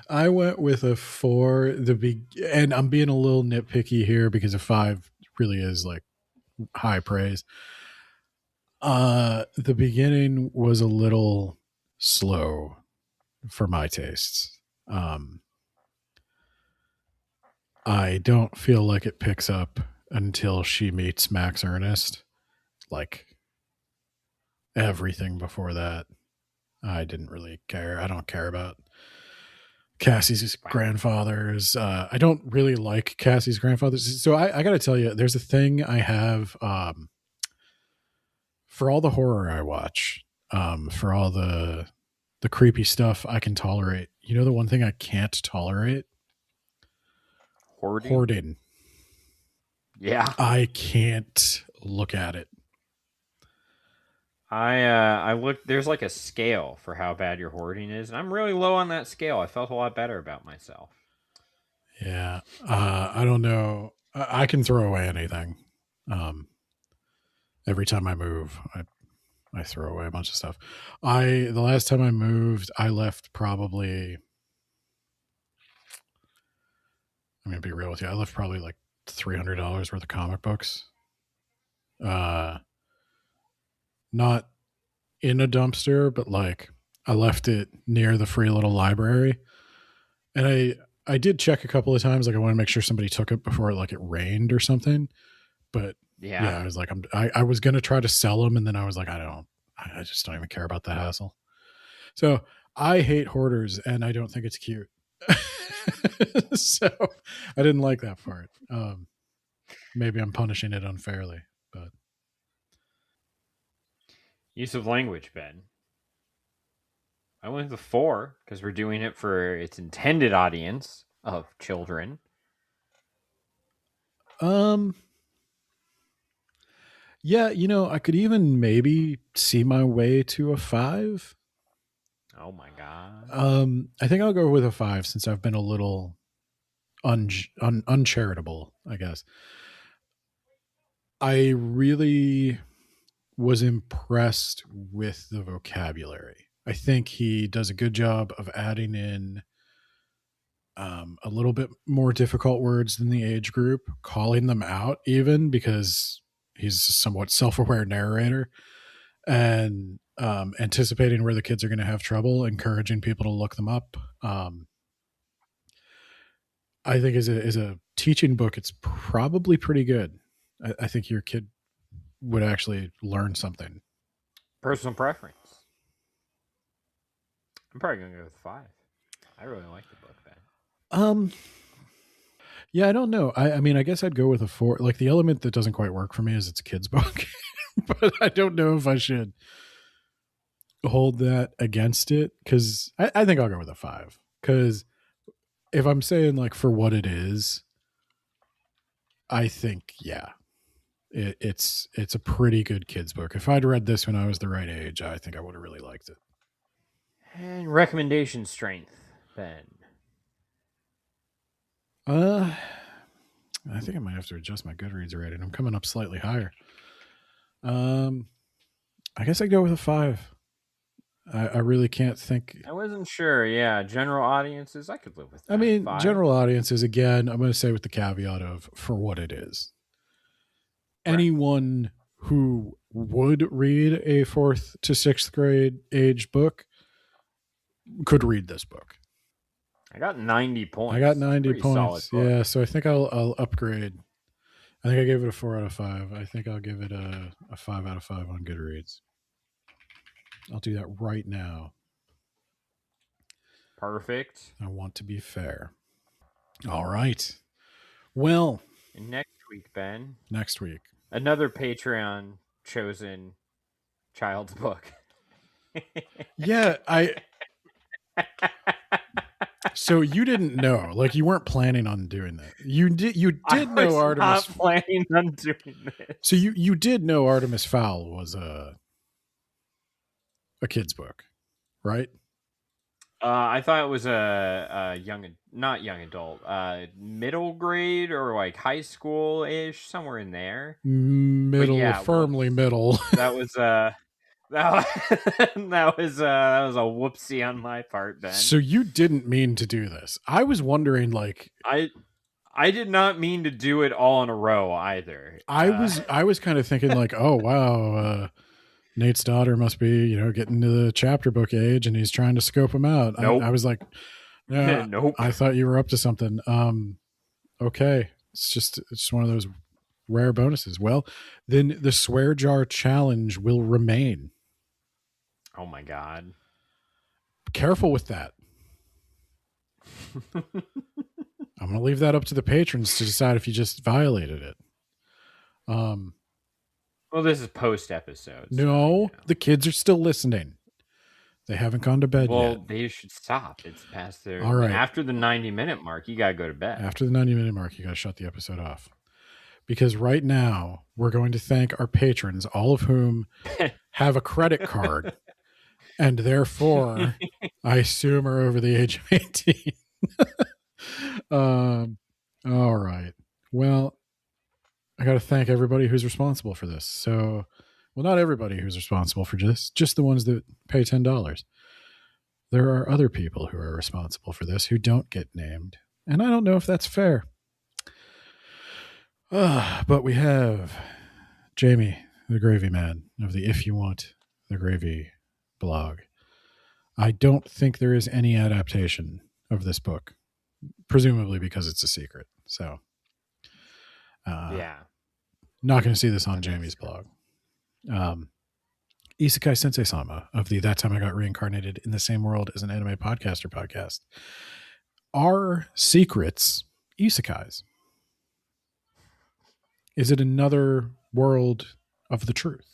[SPEAKER 1] I went with a 4. And I'm being a little nitpicky here because a 5 really is like high praise. The beginning was a little slow for my tastes. I don't feel like it picks up until she meets Max Ernest. Like everything before that, I didn't really care. I don't care about Cassie's grandfathers. I don't really like Cassie's grandfathers. So I got to tell you, there's a thing I have for all the horror I watch, for all the creepy stuff I can tolerate. You know, the one thing I can't tolerate? Hoarding.
[SPEAKER 2] Yeah.
[SPEAKER 1] I can't look at it.
[SPEAKER 2] I looked. There's like a scale for how bad your hoarding is, and I'm really low on that scale. I felt a lot better about myself.
[SPEAKER 1] Yeah, I don't know. I can throw away anything. Every time I move, I throw away a bunch of stuff. The last time I moved, I left probably. I'm gonna be real with you. I left probably like $300 worth of comic books. Not in a dumpster, but like I left it near the free little library. And I did check a couple of times. Like I want to make sure somebody took it before it rained or something. But yeah, I was like, I was going to try to sell them. And then I was like, I just don't even care about the hassle. So I hate hoarders and I don't think it's cute. So I didn't like that part. Maybe I'm punishing it unfairly, but
[SPEAKER 2] use of language, Ben. I went with a 4 because we're doing it for its intended audience of children.
[SPEAKER 1] Yeah, I could even maybe see my way to a 5.
[SPEAKER 2] Oh my god.
[SPEAKER 1] I think I'll go with a 5 since I've been a little uncharitable, I guess. I really was impressed with the vocabulary. I think he does a good job of adding in a little bit more difficult words than the age group, calling them out even because he's a somewhat self-aware narrator, and anticipating where the kids are going to have trouble, encouraging people to look them up. I think as a teaching book, it's probably pretty good. I think your kid would actually learn something.
[SPEAKER 2] Personal preference. I'm probably going to go with 5. I really like the book, Ben.
[SPEAKER 1] Yeah, I don't know. I mean, I guess I'd go with a 4. Like, the element that doesn't quite work for me is it's a kid's book. But I don't know if I should hold that against it, because I think I'll go with a 5. Because if I'm saying, like, for what it is, I think, yeah, it's a pretty good kid's book. If I'd read this when I was the right age, I think I would have really liked it.
[SPEAKER 2] And recommendation strength, Ben.
[SPEAKER 1] I think I might have to adjust my Goodreads rating. I'm coming up slightly higher. I guess I'd go with a 5. I really can't think.
[SPEAKER 2] I wasn't sure. Yeah, general audiences, I could live with that.
[SPEAKER 1] I mean,
[SPEAKER 2] 5.
[SPEAKER 1] general audiences, again, I'm going to say with the caveat of for what it is. Right. Anyone who would read a 4th to 6th grade age book could read this book.
[SPEAKER 2] I got 90 points.
[SPEAKER 1] I got 90 points. Yeah, so I think I'll upgrade. I think I gave it a 4 out of 5. I think I'll give it a 5 out of 5 on Goodreads. I'll do that right now.
[SPEAKER 2] Perfect.
[SPEAKER 1] I want to be fair. All right. Well,
[SPEAKER 2] next week, Ben.
[SPEAKER 1] Next week.
[SPEAKER 2] Another Patreon chosen child's book.
[SPEAKER 1] Yeah, So you didn't know, like you weren't planning on doing that. You did know Artemis.
[SPEAKER 2] Not planning on doing this.
[SPEAKER 1] So you did know Artemis Fowl was a kid's book, right?
[SPEAKER 2] I thought it was a not young adult, middle grade or like high school ish, somewhere in there.
[SPEAKER 1] Middle, yeah, firmly middle.
[SPEAKER 2] That was that was a whoopsie on my part, Ben.
[SPEAKER 1] So you didn't mean to do this. I was wondering, like,
[SPEAKER 2] I did not mean to do it all in a row either.
[SPEAKER 1] I was kind of thinking like, oh wow, Nate's daughter must be, getting to the chapter book age, and he's trying to scope him out.
[SPEAKER 2] Nope.
[SPEAKER 1] I was like, no,
[SPEAKER 2] nope.
[SPEAKER 1] I thought you were up to something. Okay, it's just one of those rare bonuses. Well, then the swear jar challenge will remain.
[SPEAKER 2] Oh my God.
[SPEAKER 1] Be careful with that. I'm going to leave that up to the patrons to decide if you just violated it.
[SPEAKER 2] Well, this is post episode.
[SPEAKER 1] No, the kids are still listening. They haven't gone to bed yet.
[SPEAKER 2] Well, they should stop. It's past their...
[SPEAKER 1] All right.
[SPEAKER 2] After the 90-minute mark, you got to go to bed.
[SPEAKER 1] After the 90-minute mark, you got to shut the episode off. Because right now, we're going to thank our patrons, all of whom have a credit card. And therefore, I assume are over the age of 18. All right. Well, I got to thank everybody who's responsible for this. So, well, not everybody who's responsible for this, just the ones that pay $10. There are other people who are responsible for this who don't get named. And I don't know if that's fair. But we have Jamie, the Gravy Man of the If You Want the Gravy blog. I don't think there is any adaptation of this book, presumably because it's a secret. So,
[SPEAKER 2] yeah,
[SPEAKER 1] not going to see this on Jamie's blog. Isekai Sensei Sama of the That Time I Got Reincarnated in the Same World as an Anime Podcaster podcast. Are secrets isekais? Is it another world of the truth?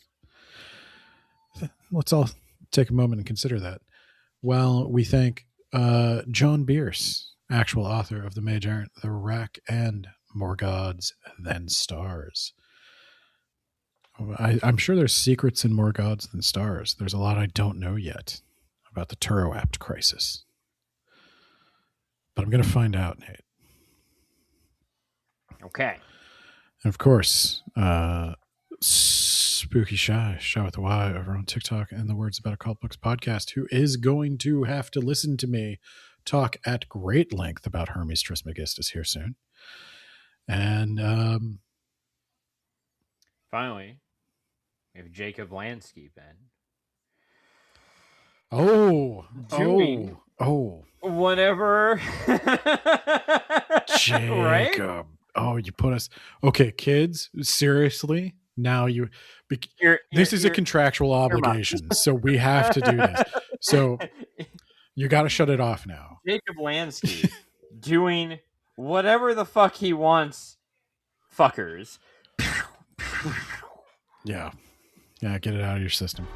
[SPEAKER 1] Let's all take a moment and consider that. Well, we thank John Bierce, actual author of The Mage Errant, The Rack, and More Gods Than Stars. I'm sure there's secrets in More Gods Than Stars. There's a lot I don't know yet about the Turoapt crisis. But I'm going to find out, Nate.
[SPEAKER 2] Okay.
[SPEAKER 1] And of course, Spooky Shy with a Y over on TikTok and the Words About Occult Books podcast, who is going to have to listen to me talk at great length about Hermes Trismegistus here soon. And
[SPEAKER 2] finally, we have Jacob Lansky, Ben. Whatever.
[SPEAKER 1] Jacob. Right? Oh, you put us... Okay, kids, seriously, now you.
[SPEAKER 2] You're-
[SPEAKER 1] This is a
[SPEAKER 2] you're-
[SPEAKER 1] contractual obligation, so we have to do this. So you got to shut it off now.
[SPEAKER 2] Jacob Lansky doing whatever the fuck he wants, fuckers.
[SPEAKER 1] Yeah, get it out of your system.